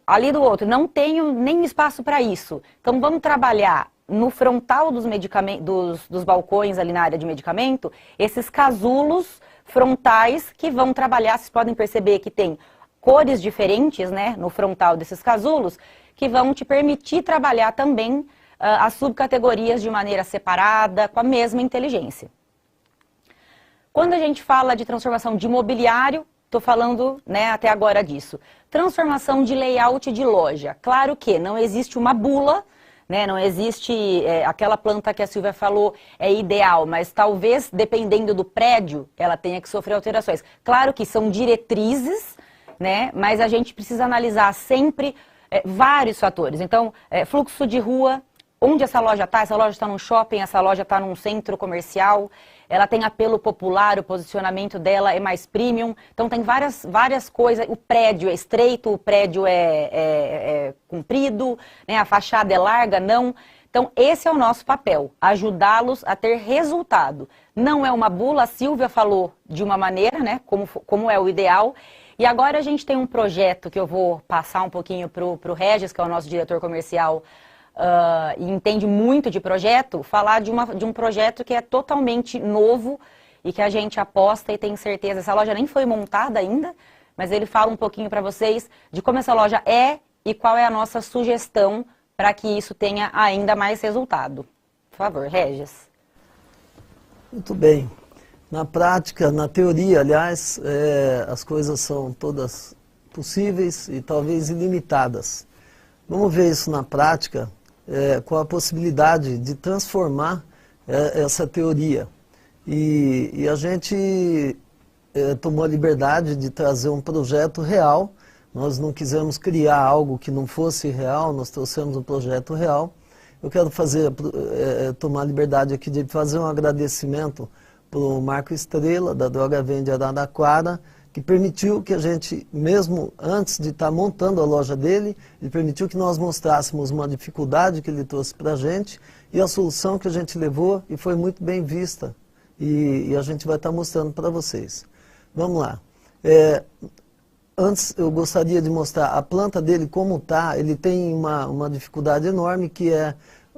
Ali do outro, não tenho nem espaço para isso. Então, vamos trabalhar no frontal dos balcões ali na área de medicamento, esses casulos frontais que vão trabalhar, vocês podem perceber que tem cores diferentes, né, no frontal desses casulos, que vão te permitir trabalhar também as subcategorias de maneira separada, com a mesma inteligência. Quando a gente fala de transformação de mobiliário, estou falando, né, até agora disso. Transformação de layout de loja. Claro que não existe uma bula, né, não existe aquela planta que a Silvia falou é ideal, mas talvez, dependendo do prédio, ela tenha que sofrer alterações. Claro que são diretrizes, né, mas a gente precisa analisar sempre vários fatores. Então, fluxo de rua, onde essa loja está num shopping, essa loja está num centro comercial, ela tem apelo popular, o posicionamento dela é mais premium, então tem várias coisas, o prédio é estreito, o prédio é comprido, né, a fachada é larga, não. Então esse é o nosso papel, ajudá-los a ter resultado. Não é uma bula, a Silvia falou de uma maneira, né, como é o ideal. E agora a gente tem um projeto que eu vou passar um pouquinho para o Regis, que é o nosso diretor comercial, e entende muito de projeto, falar de um projeto que é totalmente novo e que a gente aposta e tem certeza. Essa loja nem foi montada ainda, mas ele fala um pouquinho para vocês de como essa loja é e qual é a nossa sugestão para que isso tenha ainda mais resultado. Por favor, Regis. Muito bem. Na prática, na teoria, aliás, as coisas são todas possíveis e talvez ilimitadas. Vamos ver isso na prática, com a possibilidade de transformar essa teoria. E a gente tomou a liberdade de trazer um projeto real. Nós não quisemos criar algo que não fosse real, nós trouxemos um projeto real. Eu quero tomar a liberdade aqui de fazer um agradecimento para o Marco Estrela, da Droga Vende Araraquara, que permitiu que a gente, mesmo antes de estar montando a loja dele, ele permitiu que nós mostrássemos uma dificuldade que ele trouxe para a gente e a solução que a gente levou e foi muito bem vista. E a gente vai estar mostrando para vocês. Vamos lá. Antes eu gostaria de mostrar a planta dele como está. Ele tem uma dificuldade enorme que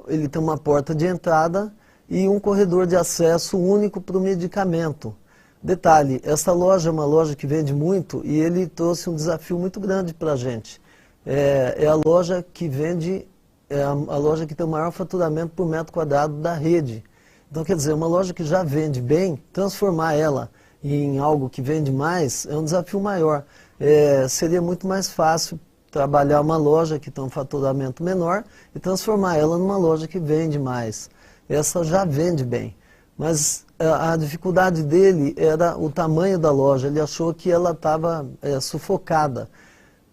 ele tem uma porta de entrada e um corredor de acesso único para o medicamento. Detalhe, essa loja é uma loja que vende muito e ele trouxe um desafio muito grande para a gente. É a loja que vende, a loja que tem o maior faturamento por metro quadrado da rede. Então, quer dizer, uma loja que já vende bem, transformar ela em algo que vende mais é um desafio maior. Seria muito mais fácil trabalhar uma loja que tem um faturamento menor e transformar ela numa loja que vende mais. Essa já vende bem. Mas a dificuldade dele era o tamanho da loja. Ele achou que ela estava sufocada.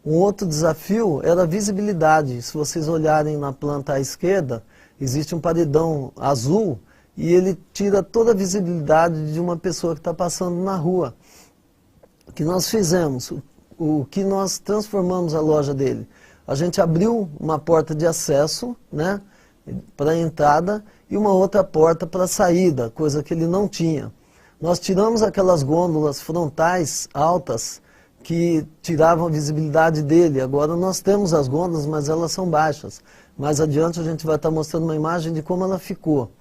Um outro desafio era a visibilidade. Se vocês olharem na planta à esquerda, existe um paredão azul e ele tira toda a visibilidade de uma pessoa que está passando na rua. O que nós fizemos? O que nós transformamos a loja dele? A gente abriu uma porta de acesso, né, para a entrada e uma outra porta para a saída, coisa que ele não tinha. Nós tiramos aquelas gôndolas frontais altas que tiravam a visibilidade dele. Agora nós temos as gôndolas, mas elas são baixas. Mais adiante a gente vai estar mostrando uma imagem de como ela ficou.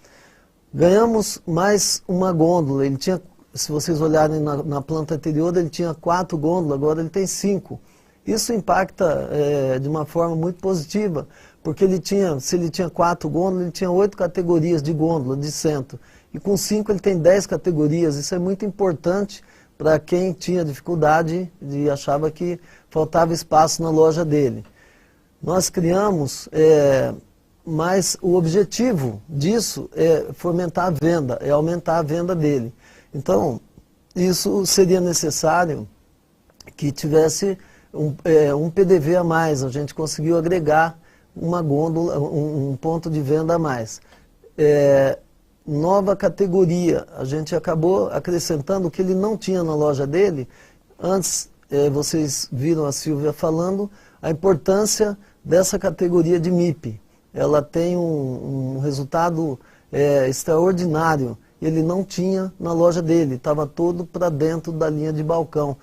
Ganhamos mais uma gôndola. Ele tinha, se vocês olharem na planta anterior, ele tinha 4 gôndolas, agora ele tem 5. Isso impacta de uma forma muito positiva, porque ele tinha, se ele tinha 4 gôndolas, ele tinha 8 categorias de gôndola, de centro. E com 5 ele tem 10 categorias. Isso é muito importante para quem tinha dificuldade e achava que faltava espaço na loja dele. Nós criamos, mas o objetivo disso é fomentar a venda, é aumentar a venda dele. Então, isso seria necessário que tivesse um PDV a mais. A gente conseguiu agregar uma gôndola, um ponto de venda a mais. Nova categoria, a gente acabou acrescentando o que ele não tinha na loja dele. Antes, vocês viram a Silvia falando, a importância dessa categoria de MIP. Ela tem um resultado extraordinário. Ele não tinha na loja dele, estava todo para dentro da linha de balcão.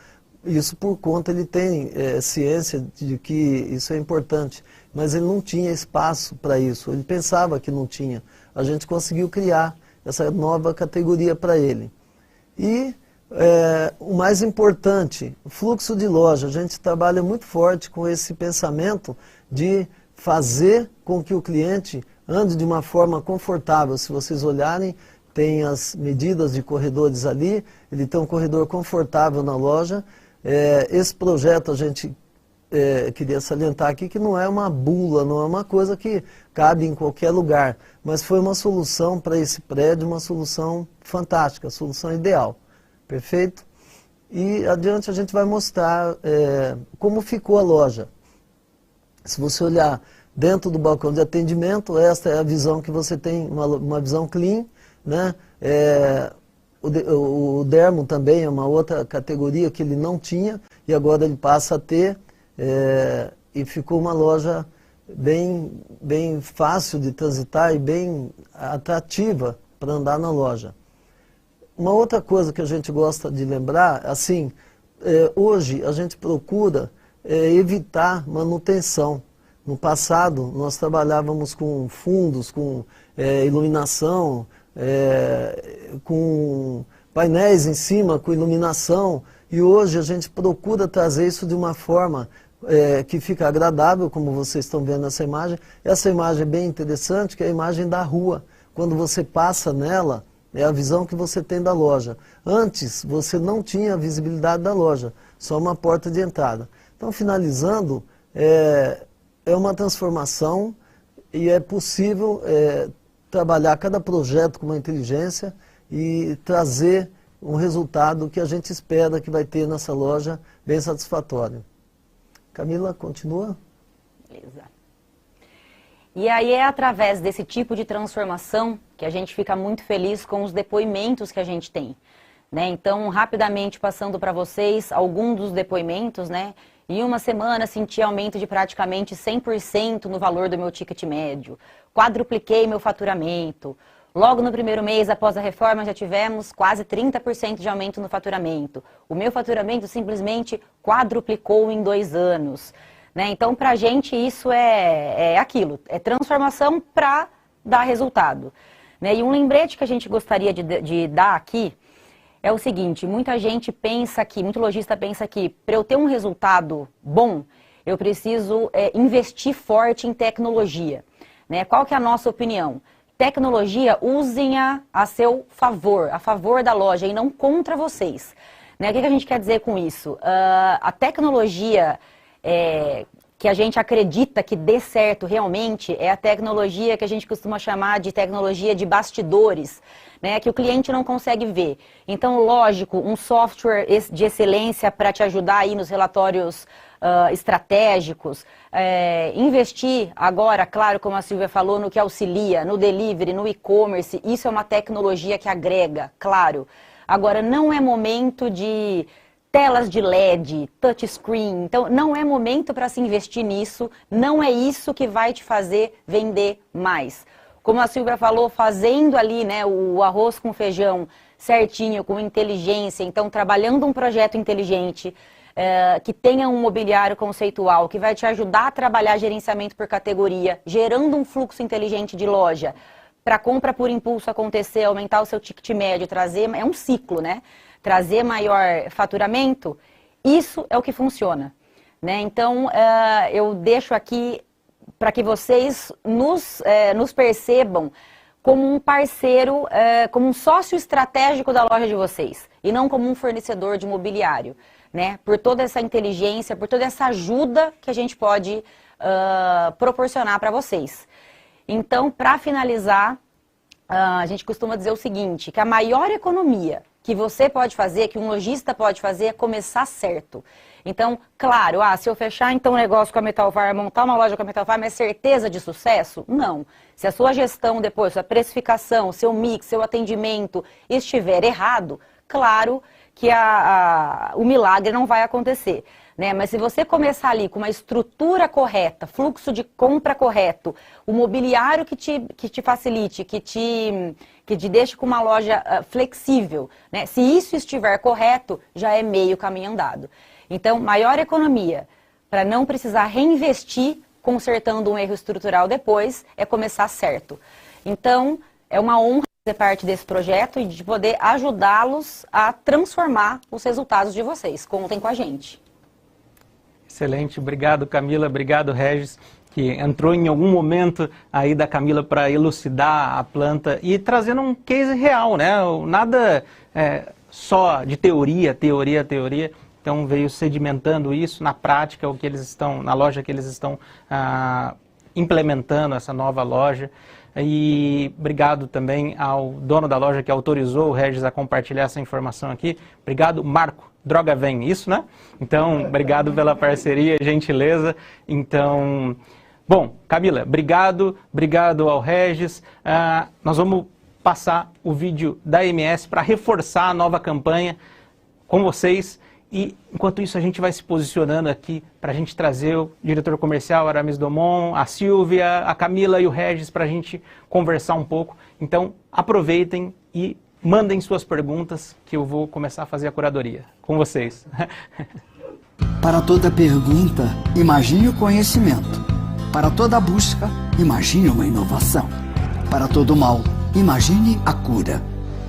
Isso por conta, ele tem ciência de que isso é importante, mas ele não tinha espaço para isso, ele pensava que não tinha. A gente conseguiu criar essa nova categoria para ele. E o mais importante, fluxo de loja. A gente trabalha muito forte com esse pensamento de fazer com que o cliente ande de uma forma confortável. Se vocês olharem, tem as medidas de corredores ali, ele tem um corredor confortável na loja. Esse projeto a gente queria salientar aqui que não é uma bula, não é uma coisa que cabe em qualquer lugar, mas foi uma solução para esse prédio, uma solução fantástica, a solução ideal, perfeito? E adiante a gente vai mostrar como ficou a loja. Se você olhar dentro do balcão de atendimento, esta é a visão que você tem, uma visão clean, né? O dermo também é uma outra categoria que ele não tinha e agora ele passa a ter, e ficou uma loja bem fácil de transitar e bem atrativa para andar na loja. Uma outra coisa que a gente gosta de lembrar, assim, hoje a gente procura evitar manutenção. No passado nós trabalhávamos com fundos, com iluminação, com painéis em cima, com iluminação, e hoje a gente procura trazer isso de uma forma que fica agradável, como vocês estão vendo nessa imagem. Essa imagem é bem interessante, que é a imagem da rua. Quando você passa nela, é a visão que você tem da loja. Antes, você não tinha a visibilidade da loja, só uma porta de entrada. Então, finalizando, é uma transformação e é possível trabalhar cada projeto com uma inteligência e trazer um resultado que a gente espera que vai ter nessa loja bem satisfatório. Camila, continua? Beleza. E aí é através desse tipo de transformação que a gente fica muito feliz com os depoimentos que a gente tem, né? Então, rapidamente passando para vocês alguns dos depoimentos, né? Em uma semana senti aumento de praticamente 100% no valor do meu ticket médio. Quadrupliquei meu faturamento. Logo no primeiro mês após a reforma já tivemos quase 30% de aumento no faturamento. O meu faturamento simplesmente quadruplicou em 2 anos. Né? Então, para a gente isso é aquilo, é transformação para dar resultado. Né? E um lembrete que a gente gostaria de dar aqui é o seguinte: muita gente pensa que, muito lojista pensa que para eu ter um resultado bom, eu preciso investir forte em tecnologia. Né? Qual que é a nossa opinião? Tecnologia, usem-a a seu favor, a favor da loja e não contra vocês. Né? O que a gente quer dizer com isso? A tecnologia que a gente acredita que dê certo realmente é a tecnologia que a gente costuma chamar de tecnologia de bastidores, né, que o cliente não consegue ver. Então, lógico, um software de excelência para te ajudar aí nos relatórios estratégicos, investir agora, claro, como a Silvia falou, no que auxilia, no delivery, no e-commerce, isso é uma tecnologia que agrega, claro. Agora, não é momento de telas de LED, touchscreen, então não é momento para se investir nisso, não é isso que vai te fazer vender mais. Como a Silvia falou, fazendo ali, né, o arroz com feijão certinho, com inteligência, então trabalhando um projeto inteligente, que tenha um mobiliário conceitual, que vai te ajudar a trabalhar gerenciamento por categoria, gerando um fluxo inteligente de loja, para a compra por impulso acontecer, aumentar o seu ticket médio, trazer, é um ciclo, né? Trazer maior faturamento, isso é o que funciona, né? Então, eu deixo aqui para que vocês nos percebam como um parceiro, como um sócio estratégico da loja de vocês, e não como um fornecedor de mobiliário, né? Por toda essa inteligência, por toda essa ajuda que a gente pode proporcionar para vocês. Então, para finalizar, a gente costuma dizer o seguinte, que a maior economia que você pode fazer, que um lojista pode fazer, é começar certo. Então, claro, se eu fechar então um negócio com a Metal Farm, montar uma loja com a Metal Farm, é certeza de sucesso? Não. Se a sua gestão depois, sua precificação, seu mix, seu atendimento estiver errado, claro que o milagre não vai acontecer. Né? Mas se você começar ali com uma estrutura correta, fluxo de compra correto, o mobiliário que te facilite, que te deixe com uma loja flexível, né? Se isso estiver correto, já é meio caminho andado. Então, maior economia, para não precisar reinvestir consertando um erro estrutural depois, é começar certo. Então, é uma honra fazer parte desse projeto e de poder ajudá-los a transformar os resultados de vocês. Contem com a gente. Excelente, obrigado Camila, obrigado Regis, que entrou em algum momento aí da Camila para elucidar a planta e trazendo um case real, né? Nada só de teoria. Então veio sedimentando isso na prática, o que eles estão, na loja que eles estão implementando, essa nova loja. E obrigado também ao dono da loja que autorizou o Regis a compartilhar essa informação aqui. Obrigado, Marco. Droga vem, isso, né? Então, obrigado pela parceria, gentileza. Então, bom, Camila, obrigado ao Regis. Nós vamos passar o vídeo da MS para reforçar a nova campanha com vocês. E, enquanto isso, a gente vai se posicionando aqui para a gente trazer o diretor comercial, Aramis Domon, a Silvia, a Camila e o Regis para a gente conversar um pouco. Então, aproveitem e mandem suas perguntas que eu vou começar a fazer a curadoria com vocês. Para toda pergunta, imagine o conhecimento. Para toda busca, imagine uma inovação. Para todo mal, imagine a cura.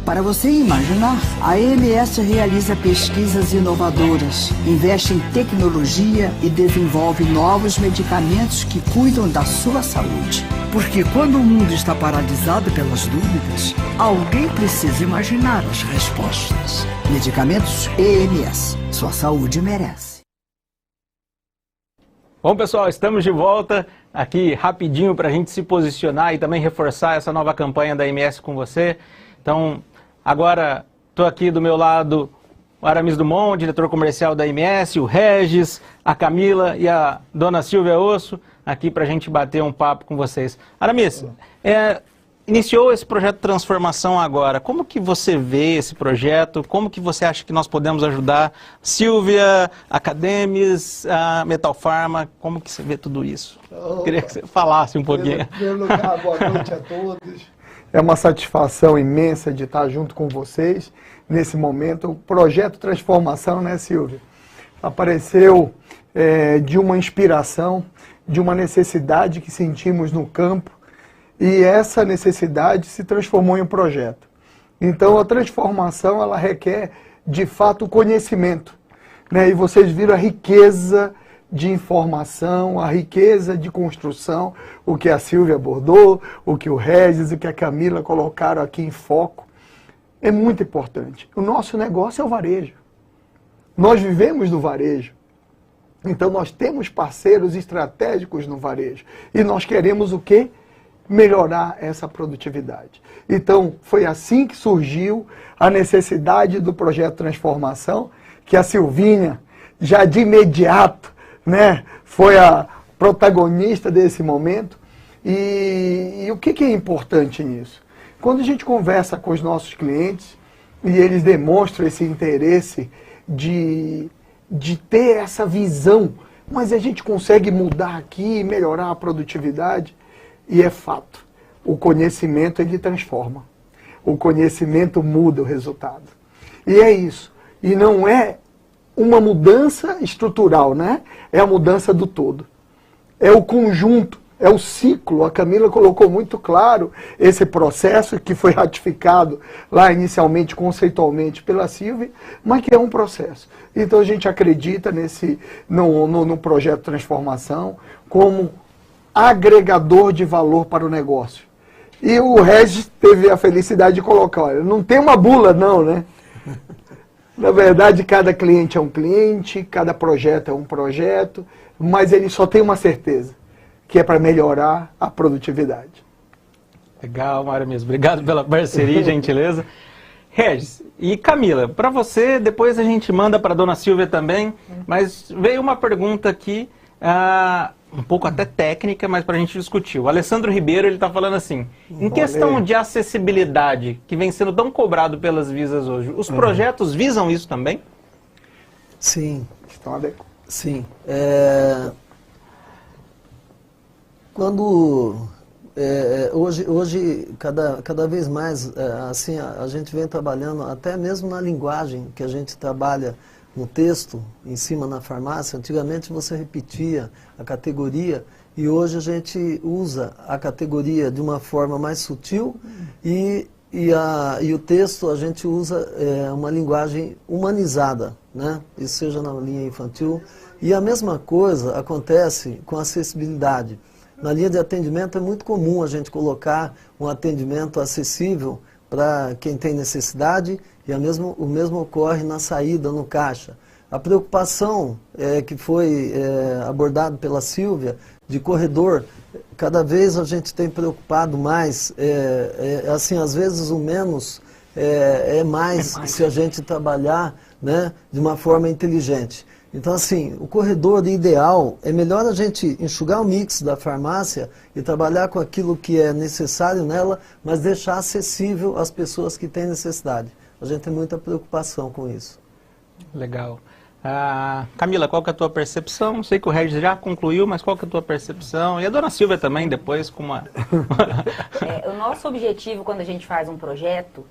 Para você imaginar, a EMS realiza pesquisas inovadoras, investe em tecnologia e desenvolve novos medicamentos que cuidam da sua saúde. Porque quando o mundo está paralisado pelas dúvidas, alguém precisa imaginar as respostas. Medicamentos EMS. Sua saúde merece. Bom, pessoal, estamos de volta aqui rapidinho para a gente se posicionar e também reforçar essa nova campanha da EMS com você. Então, agora estou aqui do meu lado o Aramis Domon, diretor comercial da EMS, o Regis, a Camila e a dona Silvia Osso, aqui para a gente bater um papo com vocês. Aramis, iniciou esse projeto de transformação agora. Como que você vê esse projeto? Como que você acha que nós podemos ajudar? Silvia, Academis, a Metal Farma, como que você vê tudo isso? Queria que você falasse um pouquinho. Em primeiro lugar, boa noite a todos. É uma satisfação imensa de estar junto com vocês nesse momento. O projeto Transformação, né, Silvia? Apareceu de uma inspiração, de uma necessidade que sentimos no campo, e essa necessidade se transformou em um projeto. Então, a transformação, ela requer, de fato, conhecimento, né? E vocês viram a riqueza de informação, a riqueza de construção, o que a Silvia abordou, o que o Regis, o que a Camila colocaram aqui em foco, é muito importante. O nosso negócio é o varejo. Nós vivemos do varejo. Então nós temos parceiros estratégicos no varejo e nós queremos o quê? Melhorar essa produtividade. Então foi assim que surgiu a necessidade do projeto Transformação, que a Silvinha já de imediato, né, foi a protagonista desse momento. E o que é importante nisso? Quando a gente conversa com os nossos clientes e eles demonstram esse interesse de ter essa visão, mas a gente consegue mudar aqui, melhorar a produtividade, e é fato, o conhecimento ele transforma, o conhecimento muda o resultado. E é isso, e não é uma mudança estrutural, né? É a mudança do todo, é o conjunto, é o ciclo. A Camila colocou muito claro esse processo que foi ratificado lá inicialmente, conceitualmente, pela Silvia, mas que é um processo. Então a gente acredita no projeto Transformação como agregador de valor para o negócio. E o Regis teve a felicidade de colocar, olha, não tem uma bula não, né? Na verdade, cada cliente é um cliente, cada projeto é um projeto, mas ele só tem uma certeza, que é para melhorar a produtividade. Legal, Mário mesmo. Obrigado pela parceria e gentileza. Regis e Camila, para você, depois a gente manda para a dona Silvia também, mas veio uma pergunta aqui, um pouco até técnica, mas para a gente discutir. O Alessandro Ribeiro, ele está falando assim, em questão de acessibilidade, que vem sendo tão cobrado pelas Visas hoje, os projetos visam isso também? Sim. Estão adequados. Sim. Hoje cada vez mais, assim, a gente vem trabalhando até mesmo na linguagem que a gente trabalha no texto, em cima na farmácia. Antigamente você repetia a categoria e hoje a gente usa a categoria de uma forma mais sutil e o texto a gente usa uma linguagem humanizada, né? Isso seja na linha infantil. E a mesma coisa acontece com a acessibilidade. Na linha de atendimento é muito comum a gente colocar um atendimento acessível para quem tem necessidade e o mesmo ocorre na saída, no caixa. A preocupação que foi abordada pela Silvia de corredor, cada vez a gente tem preocupado mais, assim, às vezes o menos é mais se a gente trabalhar, né, de uma forma inteligente. Então, assim, o corredor ideal é melhor a gente enxugar o mix da farmácia e trabalhar com aquilo que é necessário nela, mas deixar acessível às pessoas que têm necessidade. A gente tem muita preocupação com isso. Legal. Camila, qual que é a tua percepção? Sei que o Regis já concluiu, mas qual que é a tua percepção? E a dona Silvia também, depois, com uma... O nosso objetivo, quando a gente faz um projeto,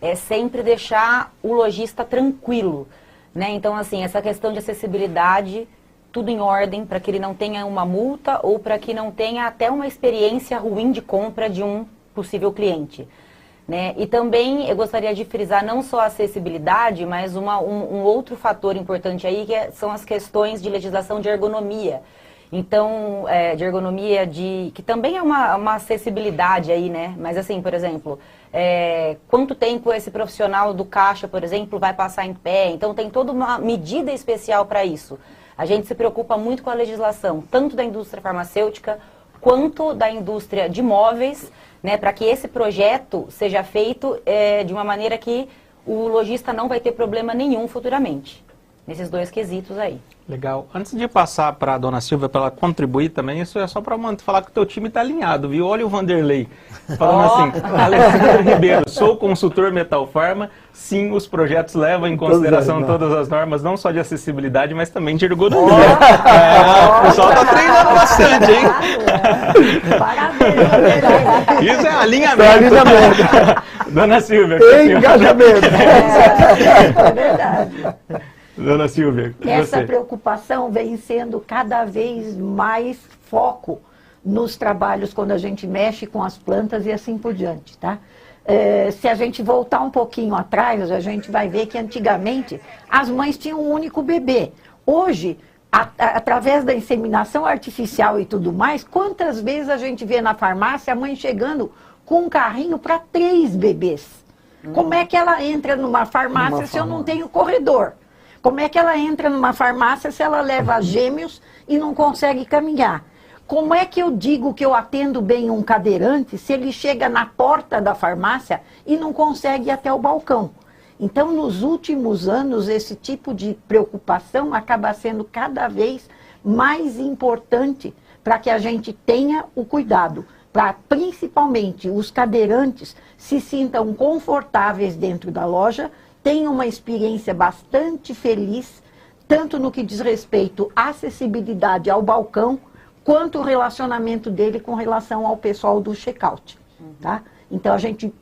é sempre deixar o lojista tranquilo, né? Então, assim, essa questão de acessibilidade, tudo em ordem, para que ele não tenha uma multa ou para que não tenha até uma experiência ruim de compra de um possível cliente, né? E também eu gostaria de frisar não só a acessibilidade, mas um outro fator importante aí, são as questões de legislação de ergonomia. Então, de ergonomia, que também é uma acessibilidade aí, né? Mas assim, por exemplo, quanto tempo esse profissional do caixa, por exemplo, vai passar em pé? Então tem toda uma medida especial para isso. A gente se preocupa muito com a legislação, tanto da indústria farmacêutica, quanto da indústria de móveis, né? Para que esse projeto seja feito de uma maneira que o lojista não vai ter problema nenhum futuramente. Nesses dois quesitos aí. Legal. Antes de passar para a dona Silvia, para ela contribuir também, isso é só para falar que o teu time está alinhado, viu? Olha o Vanderlei, falando assim, Alessandro Ribeiro, sou consultor Metal Pharma, sim, os projetos levam em consideração todas as normas, não só de acessibilidade, mas também de ergonomia. O pessoal está treinando bastante, hein? Parabéns. Isso é alinhamento. Dona Silvia. Engajamento. É verdade. Dona Silvia, essa preocupação vem sendo cada vez mais foco nos trabalhos quando a gente mexe com as plantas e assim por diante, tá? Se a gente voltar um pouquinho atrás, a gente vai ver que antigamente as mães tinham um único bebê. Hoje, através da inseminação artificial e tudo mais, quantas vezes a gente vê na farmácia a mãe chegando com um carrinho para 3 bebês? Como é que ela entra numa farmácia se eu não tenho corredor? Como é que ela entra numa farmácia se ela leva gêmeos e não consegue caminhar? Como é que eu digo que eu atendo bem um cadeirante se ele chega na porta da farmácia e não consegue ir até o balcão? Então, nos últimos anos, esse tipo de preocupação acaba sendo cada vez mais importante para que a gente tenha o cuidado, para principalmente os cadeirantes se sintam confortáveis dentro da loja, tenham uma experiência bastante feliz, tanto no que diz respeito à acessibilidade ao balcão, quanto o relacionamento dele com relação ao pessoal do check-out. Tá? Então a gente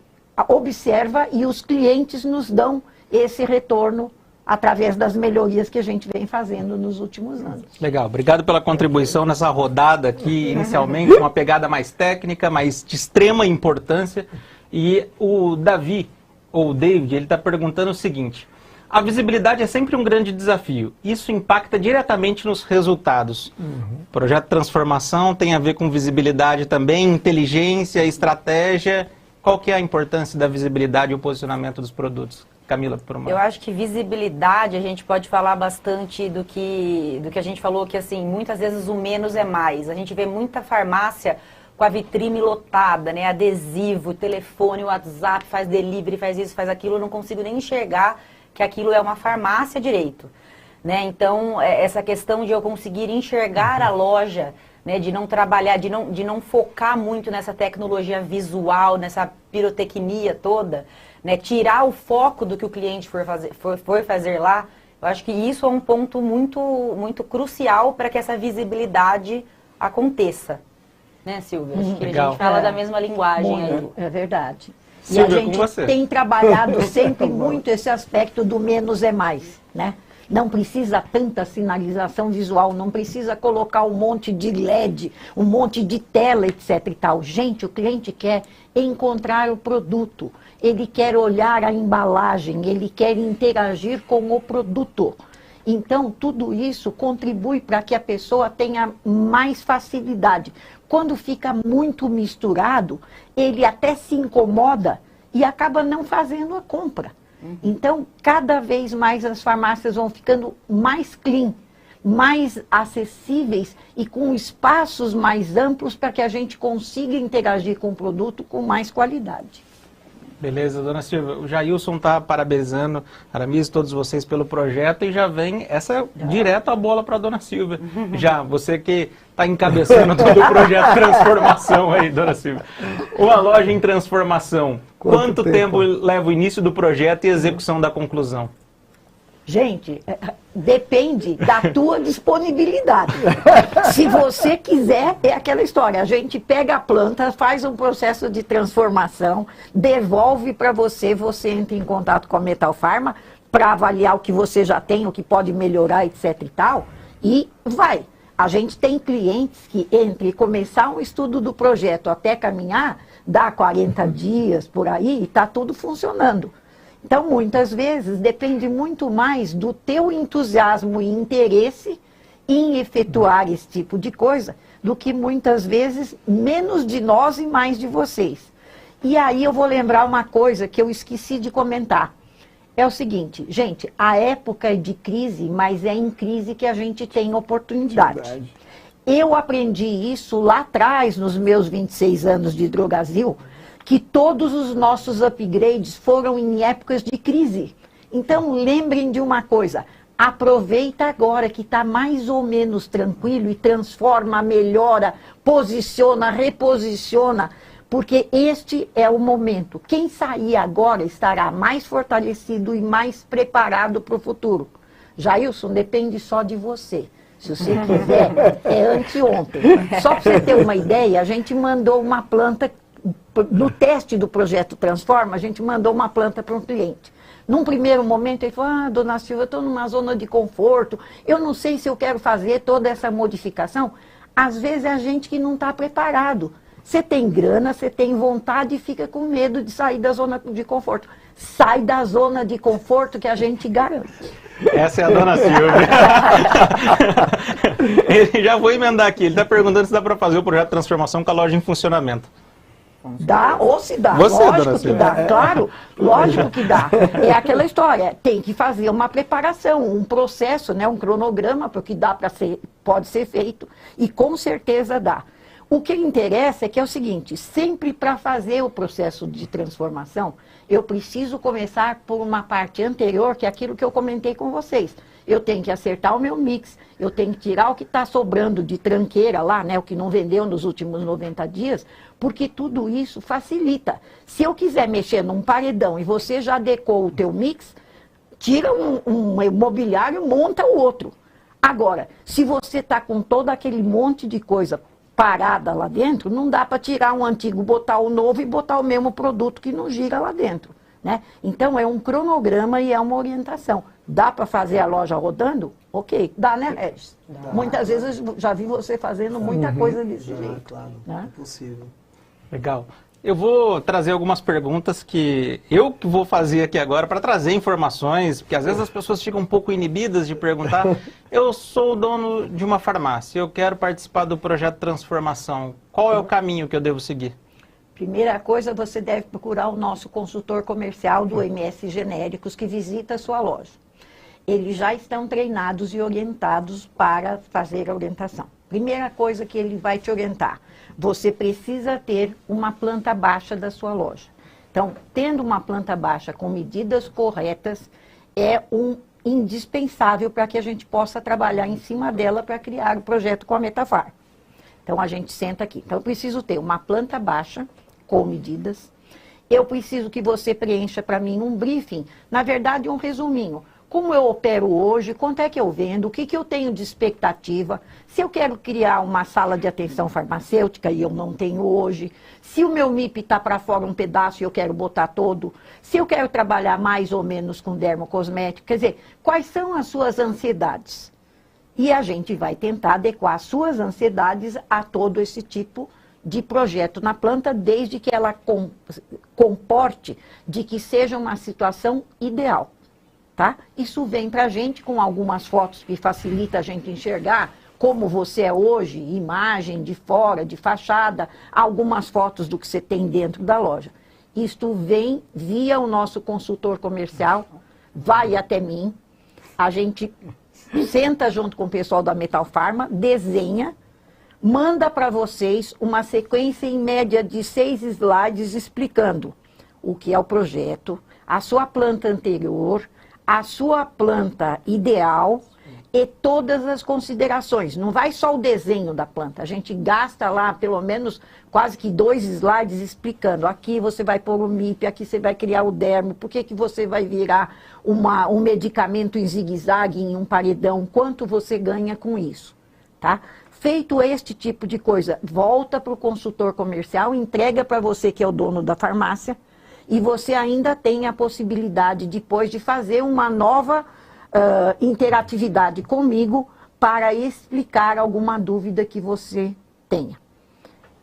observa e os clientes nos dão esse retorno através das melhorias que a gente vem fazendo nos últimos anos. Legal, obrigado pela contribuição nessa rodada aqui, inicialmente, uma pegada mais técnica, mas de extrema importância. E o Davi, ou o David, ele está perguntando o seguinte: a visibilidade é sempre um grande desafio. Isso impacta diretamente nos resultados. O projeto de transformação tem a ver com visibilidade também, inteligência, estratégia. Qual que é a importância da visibilidade e o posicionamento dos produtos? Camila, por uma... Eu acho que visibilidade, a gente pode falar bastante do que a gente falou, que assim, muitas vezes o menos é mais. A gente vê muita farmácia com a vitrine lotada, né? Adesivo, telefone, WhatsApp, faz delivery, faz isso, faz aquilo, eu não consigo nem enxergar que aquilo é uma farmácia direito, né? Então, essa questão de eu conseguir enxergar a loja, né, de não trabalhar, de não focar muito nessa tecnologia visual, nessa pirotecnia toda, né, tirar o foco do que o cliente for fazer lá, eu acho que isso é um ponto muito, muito crucial para que essa visibilidade aconteça. Né, Silvia? Acho que Legal. a gente fala da mesma linguagem aí. É verdade. E Silvia, a gente com você. tem trabalhado sempre muito esse aspecto do menos é mais, né? Não precisa tanta sinalização visual, não precisa colocar um monte de LED, um monte de tela, etc e tal. Gente, o cliente quer encontrar o produto, ele quer olhar a embalagem, ele quer interagir com o produto. Então, tudo isso contribui para que a pessoa tenha mais facilidade. Quando fica muito misturado, ele até se incomoda e acaba não fazendo a compra. Então, cada vez mais as farmácias vão ficando mais clean, mais acessíveis e com espaços mais amplos para que a gente consiga interagir com o produto com mais qualidade. Beleza, dona Silvia. O Jailson está parabenizando, Aramis, todos vocês pelo projeto e já vem direto a bola para a dona Silvia. Já, você que está encabeçando todo o projeto de transformação aí, dona Silvia. Uma loja em transformação, quanto tempo leva o início do projeto e a execução da conclusão? Gente, depende da tua disponibilidade. Se você quiser, é aquela história. A gente pega a planta, faz um processo de transformação, devolve para você, você entra em contato com a Metal Pharma para avaliar o que você já tem, o que pode melhorar, etc e tal, e vai. A gente tem clientes que entre começar um estudo do projeto até caminhar, dá 40 dias por aí e está tudo funcionando. Então, muitas vezes, depende muito mais do teu entusiasmo e interesse em efetuar esse tipo de coisa, do que muitas vezes menos de nós e mais de vocês. E aí eu vou lembrar uma coisa que eu esqueci de comentar. É o seguinte, gente, a época é de crise, mas é em crise que a gente tem oportunidade. Verdade. Eu aprendi isso lá atrás, nos meus 26 anos de Drogasil, que todos os nossos upgrades foram em épocas de crise. Então, lembrem de uma coisa, aproveita agora que está mais ou menos tranquilo e transforma, melhora, posiciona, reposiciona, porque este é o momento. Quem sair agora estará mais fortalecido e mais preparado para o futuro. Jailson, depende só de você. Se você quiser, é anteontem. Só para você ter uma ideia, a gente mandou uma planta. No teste do projeto Transforma, a gente mandou uma planta para um cliente. Num primeiro momento, ele falou, dona Silvia, eu estou numa zona de conforto, eu não sei se eu quero fazer toda essa modificação. Às vezes é a gente que não está preparado. Você tem grana, você tem vontade e fica com medo de sair da zona de conforto. Sai da zona de conforto que a gente garante. Essa é a dona Silvia. Ele já vou emendar aqui, ele está perguntando se dá para fazer o projeto de transformação com a loja em funcionamento. Dá, ou se dá, Você, lógico dona que Silvia. dá, claro, lógico que dá. É aquela história, tem que fazer uma preparação, um processo, né, um cronograma para o que dá para ser, pode ser feito, e com certeza dá. O que interessa é que é o seguinte, sempre para fazer o processo de transformação, eu preciso começar por uma parte anterior, que é aquilo que eu comentei com vocês. Eu tenho que acertar o meu mix, eu tenho que tirar o que está sobrando de tranqueira lá, né, o que não vendeu nos últimos 90 dias, porque tudo isso facilita. Se eu quiser mexer num paredão e você já adequou o teu mix, tira um mobiliário, monta o outro. Agora, se você está com todo aquele monte de coisa parada lá dentro, não dá para tirar um antigo, botar o novo e botar o mesmo produto que não gira lá dentro, né? Então é um cronograma e é uma orientação. Dá para fazer a loja rodando? Ok. Dá, né, Regis? Dá. Muitas vezes eu já vi você fazendo muita coisa desse jeito. Claro, né? é possível. Legal. Eu vou trazer algumas perguntas que eu vou fazer aqui agora para trazer informações, porque às vezes as pessoas ficam um pouco inibidas de perguntar. Eu sou o dono de uma farmácia, eu quero participar do projeto Transformação. Qual é o caminho que eu devo seguir? Primeira coisa, você deve procurar o nosso consultor comercial do MS Genéricos que visita a sua loja. Eles já estão treinados e orientados para fazer a orientação. Primeira coisa que ele vai te orientar, você precisa ter uma planta baixa da sua loja. Então, tendo uma planta baixa com medidas corretas, é um indispensável para que a gente possa trabalhar em cima dela para criar o projeto com a Metafar. Então, a gente senta aqui. Então, eu preciso ter uma planta baixa com medidas. Eu preciso que você preencha para mim um briefing, na verdade, um resuminho. Como eu opero hoje, quanto é que eu vendo, o que, que eu tenho de expectativa, se eu quero criar uma sala de atenção farmacêutica e eu não tenho hoje, se o meu MIP está para fora um pedaço e eu quero botar todo, se eu quero trabalhar mais ou menos com dermocosmético, quer dizer, quais são as suas ansiedades? E a gente vai tentar adequar as suas ansiedades a todo esse tipo de projeto na planta, desde que ela comporte de que seja uma situação ideal. Tá? Isso vem para a gente com algumas fotos que facilita a gente enxergar como você é hoje, imagem de fora, de fachada, algumas fotos do que você tem dentro da loja. Isto vem via o nosso consultor comercial, vai até mim, a gente senta junto com o pessoal da Metal Pharma, desenha, manda para vocês uma sequência em média de 6 slides explicando o que é o projeto, a sua planta anterior, a sua planta ideal e todas as considerações. Não vai só o desenho da planta. A gente gasta lá pelo menos quase que 2 slides explicando. Aqui você vai pôr o MIP, aqui você vai criar o dermo, por que você vai virar um medicamento em zigue-zague, em um paredão, quanto você ganha com isso. Tá? Feito este tipo de coisa, volta para o consultor comercial, entrega para você que é o dono da farmácia, e você ainda tem a possibilidade depois de fazer uma nova interatividade comigo para explicar alguma dúvida que você tenha.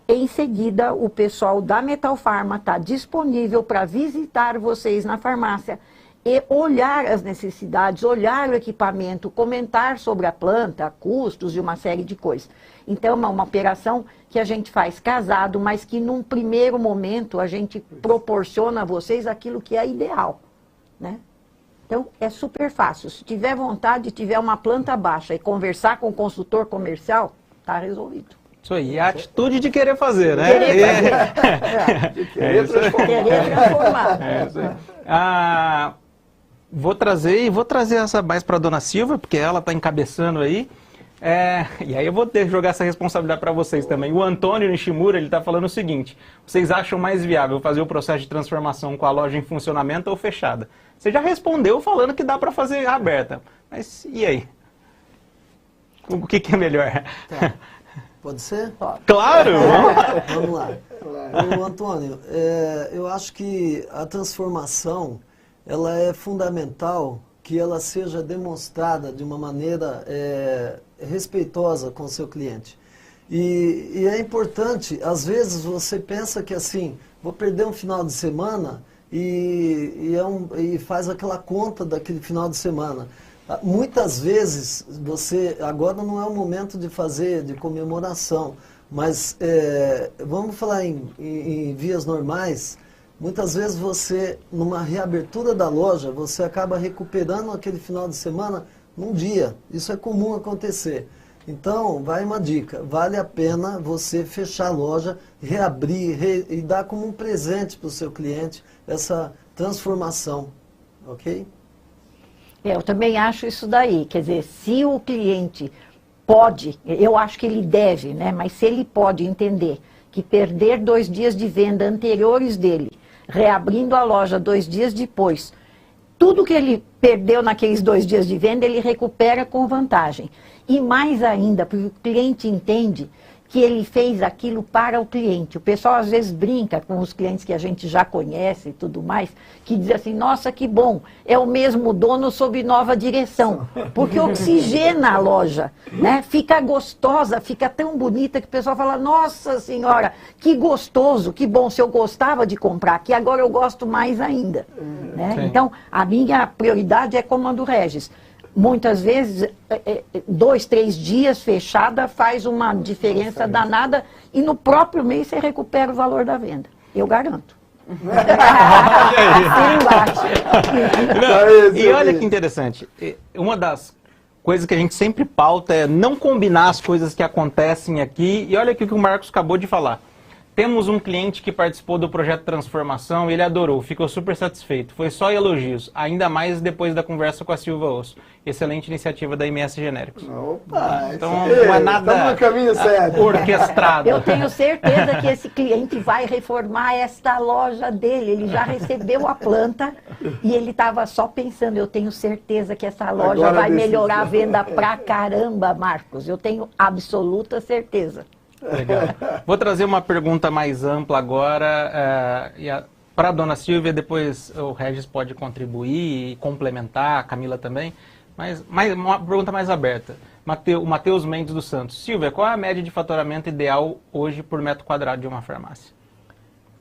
Em seguida, o pessoal da Metal Pharma está disponível para visitar vocês na farmácia e olhar as necessidades, olhar o equipamento, comentar sobre a planta, custos e uma série de coisas. Então, é uma operação que a gente faz casado, mas que num primeiro momento a gente proporciona a vocês aquilo que é ideal, né? Então, é super fácil. Se tiver vontade, tiver uma planta baixa e conversar com o consultor comercial, está resolvido. Isso aí, é a atitude de querer fazer, né? Querer transformar. É isso aí. Vou trazer essa mais para a dona Silvia, porque ela está encabeçando aí. E aí eu vou jogar essa responsabilidade para vocês também. O Antônio Nishimura, ele está falando o seguinte: vocês acham mais viável fazer o processo de transformação com a loja em funcionamento ou fechada? Você já respondeu falando que dá para fazer aberta, mas e aí? O que é melhor? Tá. Pode ser? Claro! Vamos lá. Ô, Antônio, eu acho que a transformação, ela é fundamental que ela seja demonstrada de uma maneira respeitosa com o seu cliente. E é importante, às vezes você pensa que assim, vou perder um final de semana e faz aquela conta daquele final de semana. Muitas vezes agora não é o momento de fazer, de comemoração. Mas vamos falar em vias normais. Muitas vezes você, numa reabertura da loja, você acaba recuperando aquele final de semana num dia. Isso é comum acontecer. Então, vai uma dica, vale a pena você fechar a loja, reabrir e dar como um presente para o seu cliente essa transformação, ok? Eu também acho isso daí, quer dizer, se o cliente pode, eu acho que ele deve, né? Mas se ele pode entender que perder 2 dias de venda anteriores dele, reabrindo a loja 2 dias depois, tudo que ele perdeu naqueles 2 dias de venda, ele recupera com vantagem. E mais ainda, porque o cliente entende que ele fez aquilo para o cliente. O pessoal às vezes brinca com os clientes que a gente já conhece e tudo mais, que diz assim, nossa, que bom, é o mesmo dono sob nova direção. Porque oxigena a loja, né? Fica gostosa, fica tão bonita que o pessoal fala, nossa senhora, que gostoso, que bom, se eu gostava de comprar aqui, agora eu gosto mais ainda. Né? Então, a minha prioridade é como a do Regis. Muitas vezes, 2, 3 dias fechada faz uma diferença danada e no próprio mês você recupera o valor da venda. Eu garanto. E olha que interessante, uma das coisas que a gente sempre pauta é não combinar as coisas que acontecem aqui. E olha aqui o que o Marcos acabou de falar. Temos um cliente que participou do projeto Transformação, ele adorou, ficou super satisfeito. Foi só elogios, ainda mais depois da conversa com a Silva Osso. Excelente iniciativa da MS Genéricos. Opa, então não é nada no caminho certo. orquestrado. Eu tenho certeza que esse cliente vai reformar esta loja dele. Ele já recebeu a planta e ele estava só pensando, eu tenho certeza que essa loja vai melhorar a venda pra caramba, Marcos. Eu tenho absoluta certeza. Legal. Vou trazer uma pergunta mais ampla agora para a dona Silvia, depois o Regis pode contribuir e complementar, a Camila também, mas uma pergunta mais aberta. O Matheus Mendes dos Santos. Silvia, qual é a média de faturamento ideal hoje por metro quadrado de uma farmácia?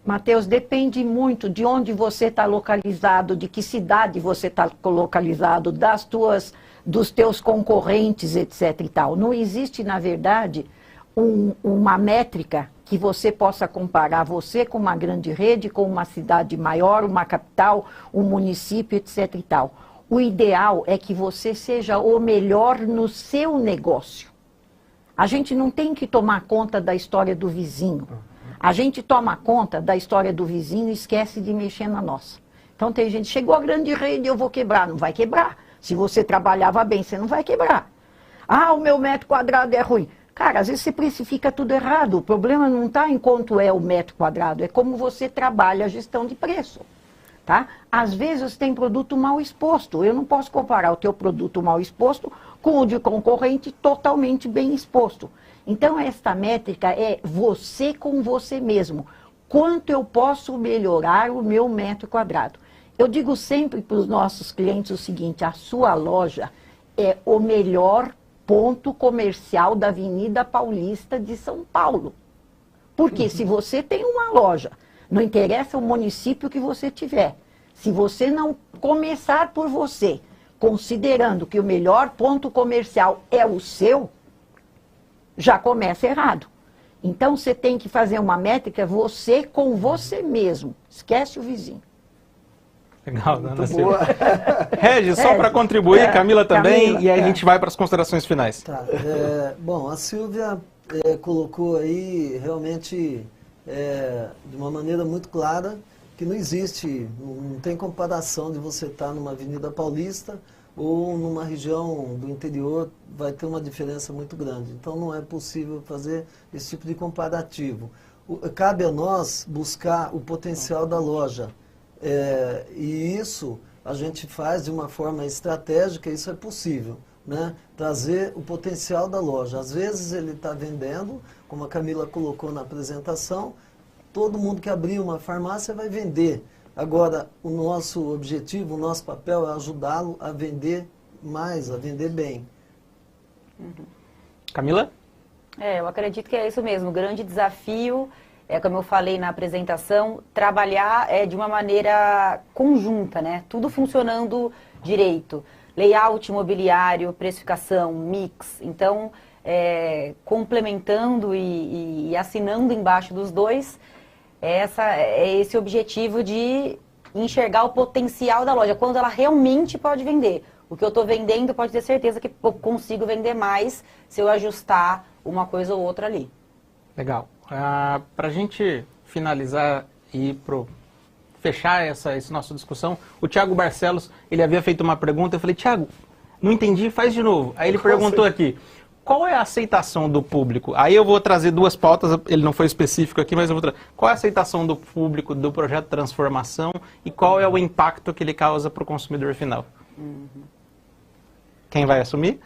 Matheus, depende muito de onde você está localizado, de que cidade você está localizado, dos teus concorrentes, etc. e tal. Não existe, na verdade, uma métrica que você possa comparar você com uma grande rede, com uma cidade maior, uma capital, um município, etc. e tal. O ideal é que você seja o melhor no seu negócio. A gente não tem que tomar conta da história do vizinho. A gente toma conta da história do vizinho e esquece de mexer na nossa. Então tem gente, chegou a grande rede, eu vou quebrar. Não vai quebrar. Se você trabalhava bem, você não vai quebrar. Ah, o meu metro quadrado é ruim. Cara, às vezes você precifica tudo errado. O problema não está em quanto é o metro quadrado, é como você trabalha a gestão de preço. Tá? Às vezes você tem produto mal exposto. Eu não posso comparar o teu produto mal exposto com o de concorrente totalmente bem exposto. Então, esta métrica é você com você mesmo. Quanto eu posso melhorar o meu metro quadrado? Eu digo sempre para os nossos clientes o seguinte, a sua loja é o melhor ponto comercial da Avenida Paulista de São Paulo. Porque se você tem uma loja, não interessa o município que você tiver, se você não começar por você, considerando que o melhor ponto comercial é o seu, já começa errado. Então você tem que fazer uma métrica você com você mesmo. Esquece o vizinho. Legal, dona Silvia. Regis, só para contribuir, Camila também, Camila, e aí a gente vai para as considerações finais. Tá. Bom, a Silvia colocou aí realmente de uma maneira muito clara que não existe, não tem comparação de você estar numa Avenida Paulista ou numa região do interior, vai ter uma diferença muito grande. Então não é possível fazer esse tipo de comparativo. Cabe a nós buscar o potencial da loja. E isso a gente faz de uma forma estratégica, isso é possível, né? Trazer o potencial da loja. Às vezes ele está vendendo, como a Camila colocou na apresentação, todo mundo que abrir uma farmácia vai vender. Agora, o nosso objetivo, o nosso papel é ajudá-lo a vender mais, a vender bem. Camila? Eu acredito que é isso mesmo, o grande desafio como eu falei na apresentação, trabalhar de uma maneira conjunta, né? Tudo funcionando direito. Layout imobiliário, precificação, mix. Então, complementando e assinando embaixo dos dois, é esse objetivo de enxergar o potencial da loja, quando ela realmente pode vender. O que eu estou vendendo, pode ter certeza que eu consigo vender mais se eu ajustar uma coisa ou outra ali. Legal. Para a gente finalizar e fechar essa nossa discussão, o Thiago Barcelos, ele havia feito uma pergunta, eu falei, Thiago, não entendi, faz de novo. Aí ele perguntou aqui, qual é a aceitação do público? Aí eu vou trazer duas pautas, ele não foi específico aqui, mas eu vou trazer. Qual é a aceitação do público do projeto Transformação e qual é o impacto que ele causa para o consumidor final? Quem vai assumir?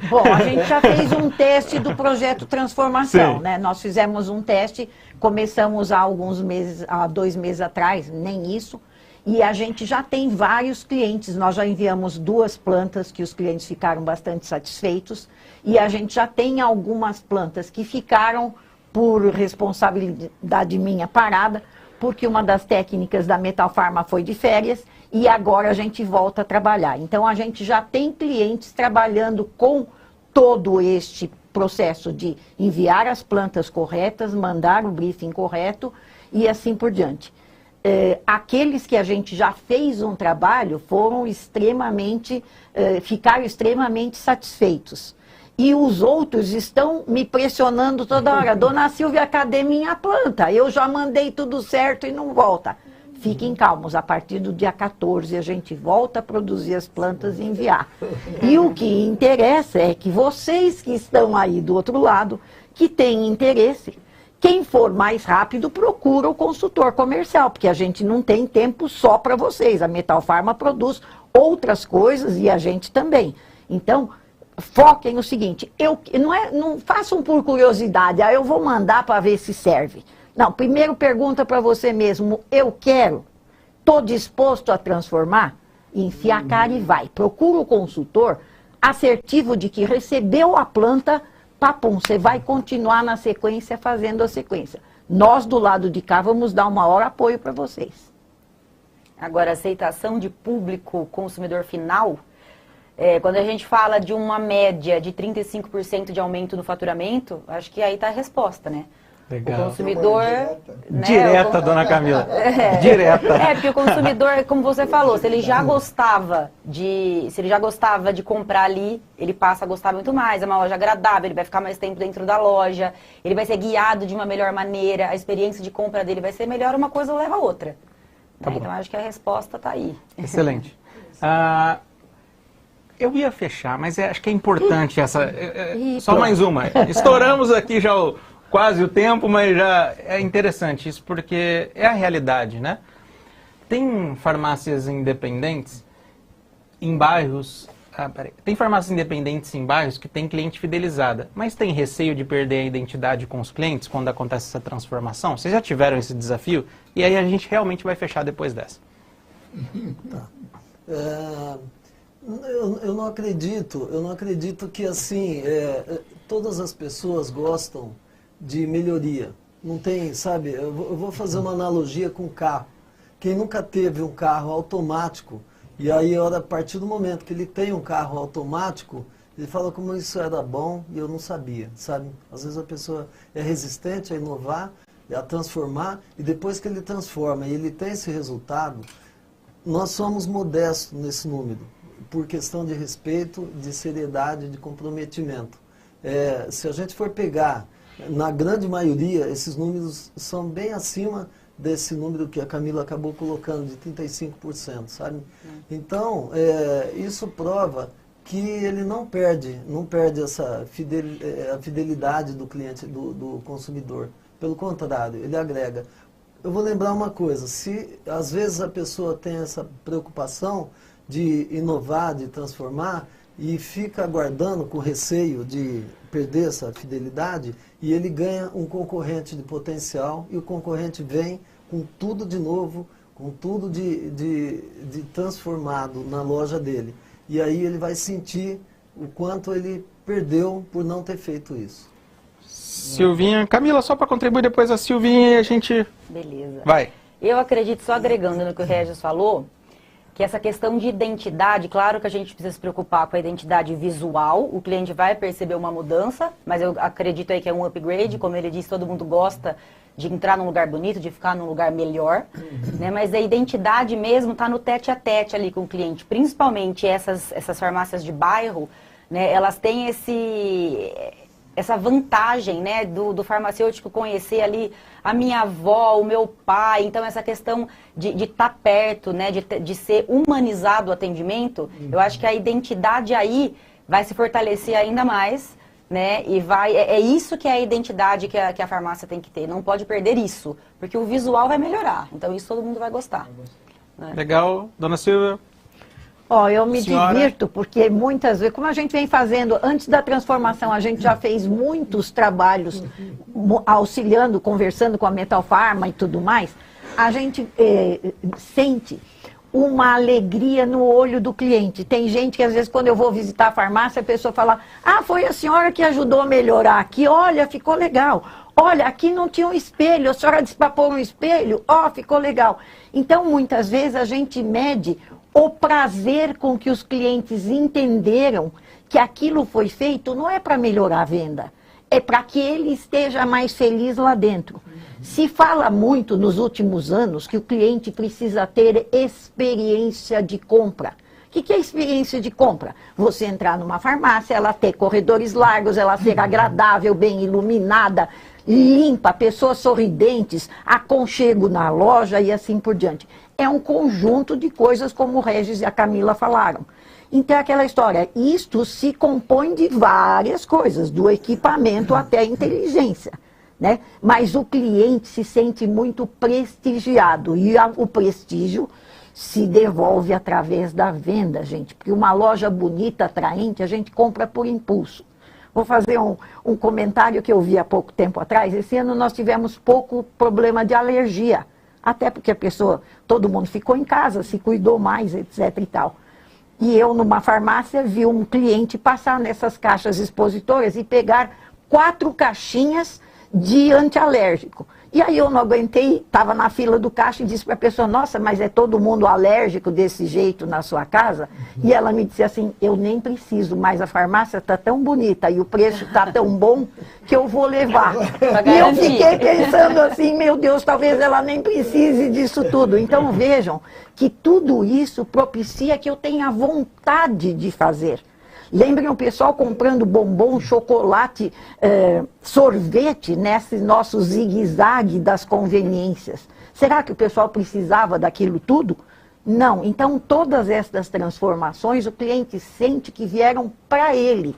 Bom, a gente já fez um teste do projeto Transformação, né? Nós fizemos um teste, começamos há 2 meses atrás, nem isso, e a gente já tem vários clientes, nós já enviamos 2 plantas que os clientes ficaram bastante satisfeitos, e a gente já tem algumas plantas que ficaram por responsabilidade minha parada, porque uma das técnicas da Metal Pharma foi de férias, e agora a gente volta a trabalhar. Então, a gente já tem clientes trabalhando com todo este processo de enviar as plantas corretas, mandar o briefing correto e assim por diante. Aqueles que a gente já fez um trabalho ficaram extremamente satisfeitos. E os outros estão me pressionando toda hora. Dona Silvia, cadê minha planta? Eu já mandei tudo certo e não volta. Fiquem calmos, a partir do dia 14 a gente volta a produzir as plantas e enviar. E o que interessa é que vocês que estão aí do outro lado, que têm interesse, quem for mais rápido procura o consultor comercial, porque a gente não tem tempo só para vocês. A Metal Pharma produz outras coisas e a gente também. Então, foquem no seguinte, não façam por curiosidade, eu vou mandar para ver se serve. Não, primeiro pergunta para você mesmo, eu quero, estou disposto a transformar? Enfia a cara e vai. Procura o consultor assertivo de que recebeu a planta, papum, você vai continuar na sequência fazendo a sequência. Nós do lado de cá vamos dar o maior apoio para vocês. Agora, aceitação de público consumidor final, quando a gente fala de uma média de 35% de aumento no faturamento, acho que aí está a resposta, né? Legal. O consumidor... Direta, dona Camila. Direta. Porque o consumidor, como você falou, se ele já gostava de comprar ali, ele passa a gostar muito mais. É uma loja agradável, ele vai ficar mais tempo dentro da loja, ele vai ser guiado de uma melhor maneira, a experiência de compra dele vai ser melhor, uma coisa leva a outra. Tá bom. Então, acho que a resposta está aí. Excelente. Eu ia fechar, mas acho que é importante essa... só mais uma. Estouramos aqui já quase o tempo, mas já é interessante isso, porque é a realidade, né? Tem farmácias independentes em bairros... Tem farmácias independentes em bairros que tem cliente fidelizada, mas tem receio de perder a identidade com os clientes quando acontece essa transformação? Vocês já tiveram esse desafio? E aí a gente realmente vai fechar depois dessa. Tá. Eu não acredito que assim, todas as pessoas gostam de melhoria. Não tem, sabe, eu vou fazer uma analogia com carro. Quem nunca teve um carro automático, e aí a partir do momento que ele tem um carro automático, ele fala como isso era bom e eu não sabia, sabe? Às vezes a pessoa é resistente a inovar, a transformar, e depois que ele transforma e ele tem esse resultado, nós somos modestos nesse número, por questão de respeito, de seriedade, de comprometimento. Se a gente for pegar, na grande maioria, esses números são bem acima desse número que a Camila acabou colocando, de 35%, sabe? Então, isso prova que ele não perde a fidelidade do cliente, do consumidor. Pelo contrário, ele agrega. Eu vou lembrar uma coisa, se às vezes a pessoa tem essa preocupação de inovar, de transformar, e fica aguardando com receio de perder essa fidelidade, e ele ganha um concorrente de potencial, e o concorrente vem com tudo de novo, com tudo de transformado na loja dele. E aí ele vai sentir o quanto ele perdeu por não ter feito isso. Silvinha, Camila, só para contribuir depois a Silvinha e a gente... Beleza. Vai. Eu acredito, só agregando no que o Regis falou, que essa questão de identidade, claro que a gente precisa se preocupar com a identidade visual, o cliente vai perceber uma mudança, mas eu acredito aí que é um upgrade, como ele disse, todo mundo gosta de entrar num lugar bonito, de ficar num lugar melhor, né? Mas a identidade mesmo está no tete a tete ali com o cliente, principalmente essas farmácias de bairro, né? Elas têm essa vantagem, né, do farmacêutico conhecer ali a minha avó, o meu pai, então essa questão de estar perto, né, de ser humanizado o atendimento, eu acho que a identidade aí vai se fortalecer ainda mais, né, e é isso que é a identidade que a farmácia tem que ter, não pode perder isso, porque o visual vai melhorar, então isso todo mundo vai gostar. Né? Legal, dona Silvia. Ó, eu me divirto porque muitas vezes, como a gente vem fazendo, antes da transformação, a gente já fez muitos trabalhos auxiliando, conversando com a Metal Pharma e tudo mais, a gente sente uma alegria no olho do cliente. Tem gente que às vezes quando eu vou visitar a farmácia, a pessoa fala, ah, foi a senhora que ajudou a melhorar aqui, olha, ficou legal. Olha, aqui não tinha um espelho, a senhora disse para pôr um espelho, ó, ficou legal. Então, muitas vezes a gente mede o prazer com que os clientes entenderam que aquilo foi feito não é para melhorar a venda, é para que ele esteja mais feliz lá dentro. Se fala muito nos últimos anos que o cliente precisa ter experiência de compra. O que é experiência de compra? Você entrar numa farmácia, ela ter corredores largos, ela ser agradável, bem iluminada, limpa, pessoas sorridentes, aconchego na loja e assim por diante. É um conjunto de coisas como o Regis e a Camila falaram. Então é aquela história, isto se compõe de várias coisas, do equipamento até a inteligência, né? Mas o cliente se sente muito prestigiado e o prestígio se devolve através da venda, gente. Porque uma loja bonita, atraente, a gente compra por impulso. Vou fazer um comentário que eu vi há pouco tempo atrás. Esse ano nós tivemos pouco problema de alergia. Até porque todo mundo ficou em casa, se cuidou mais, etc e tal. E eu, numa farmácia, vi um cliente passar nessas caixas expositoras e pegar 4 caixinhas de antialérgico. E aí eu não aguentei, estava na fila do caixa e disse para a pessoa, nossa, mas é todo mundo alérgico desse jeito na sua casa? E ela me disse assim, eu nem preciso, mas a farmácia está tão bonita e o preço está tão bom que eu vou levar. E eu fiquei pensando assim, meu Deus, talvez ela nem precise disso tudo. Então vejam que tudo isso propicia que eu tenha vontade de fazer. Lembrem o pessoal comprando bombom, chocolate, sorvete nesse nosso zigue-zague das conveniências. Será que o pessoal precisava daquilo tudo? Não. Então, todas essas transformações, o cliente sente que vieram para ele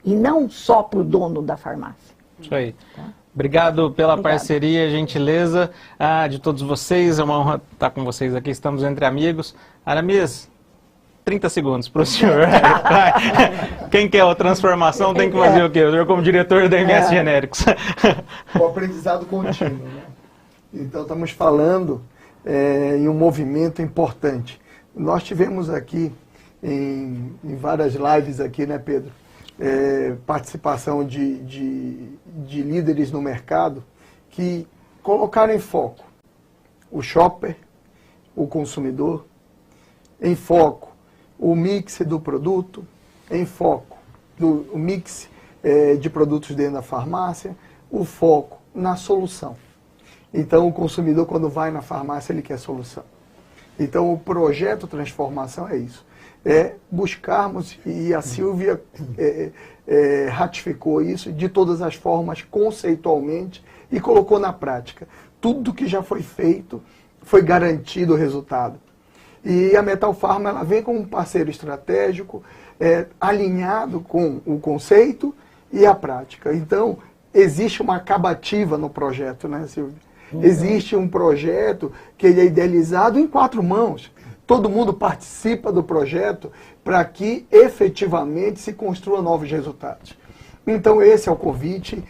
e não só para o dono da farmácia. Isso aí. Tá? Obrigado pela parceria, gentileza de todos vocês. É uma honra estar com vocês aqui. Estamos entre amigos. Aramis, 30 segundos para o senhor. Quem quer a transformação tem que fazer o quê? O senhor como diretor da MS Genéricos. O aprendizado contínuo, né? Então, estamos falando em um movimento importante. Nós tivemos aqui, em várias lives aqui, né, Pedro? Participação de líderes no mercado que colocaram em foco o shopper, o consumidor, em foco o mix do produto, em foco o mix de produtos dentro da farmácia, o foco na solução. Então, o consumidor, quando vai na farmácia, ele quer solução. Então, o projeto Transformação é isso. É buscarmos, e a Silvia ratificou isso de todas as formas, conceitualmente, e colocou na prática. Tudo que já foi feito, foi garantido o resultado. E a Metal Pharma, ela vem como um parceiro estratégico, alinhado com o conceito e a prática. Então, existe uma acabativa no projeto, né, Silvia? Existe um projeto que ele é idealizado em 4 mãos. Todo mundo participa do projeto para que efetivamente se construa novos resultados. Então, esse é o convite.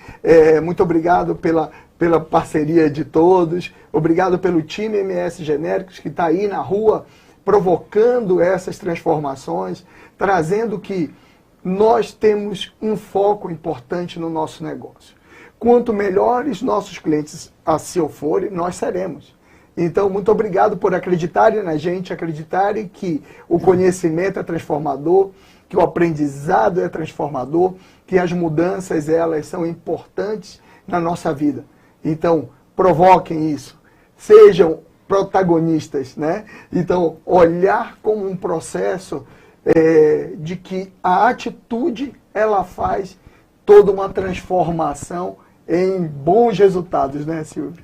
Muito obrigado pela parceria de todos. Obrigado pelo time MS Genéricos que está aí na rua provocando essas transformações, trazendo que nós temos um foco importante no nosso negócio. Quanto melhores nossos clientes assim forem, nós seremos. Então, muito obrigado por acreditarem na gente, acreditarem que o conhecimento é transformador, que o aprendizado é transformador, que as mudanças, elas são importantes na nossa vida. Então, provoquem isso, sejam protagonistas, né? Então, olhar como um processo de que a atitude, ela faz toda uma transformação em bons resultados, né, Silvio?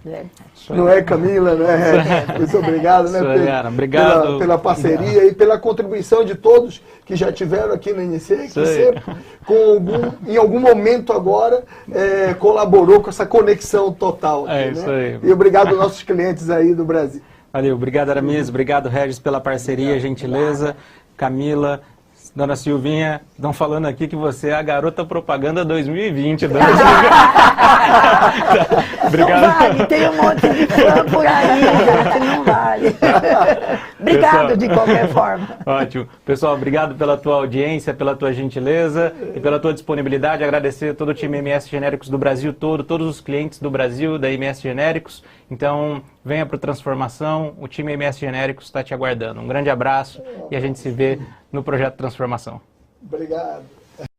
Não é, Camila, né? Muito obrigado, né, Pedro? Obrigado pela parceria e pela contribuição de todos que já tiveram aqui no INC, que sempre, em algum momento agora, colaborou com essa conexão total. Aqui, isso né? aí. E obrigado aos nossos clientes aí do Brasil. Valeu, obrigado Aramis, obrigado Regis pela parceria, gentileza, Camila, Dona Silvinha, estão falando aqui que você é a garota propaganda 2020. Dona Obrigado. Não vale, tem um monte de fã por aí, gente, não vale. Obrigado, pessoal, de qualquer forma. Ótimo. Pessoal, obrigado pela tua audiência, pela tua gentileza e pela tua disponibilidade. Agradecer a todo o time MS Genéricos do Brasil todo, todos os clientes do Brasil, da MS Genéricos. Então, venha para o Transformação, o time MS Genéricos está te aguardando. Um grande abraço e a gente se vê no Projeto Transformação. Obrigado.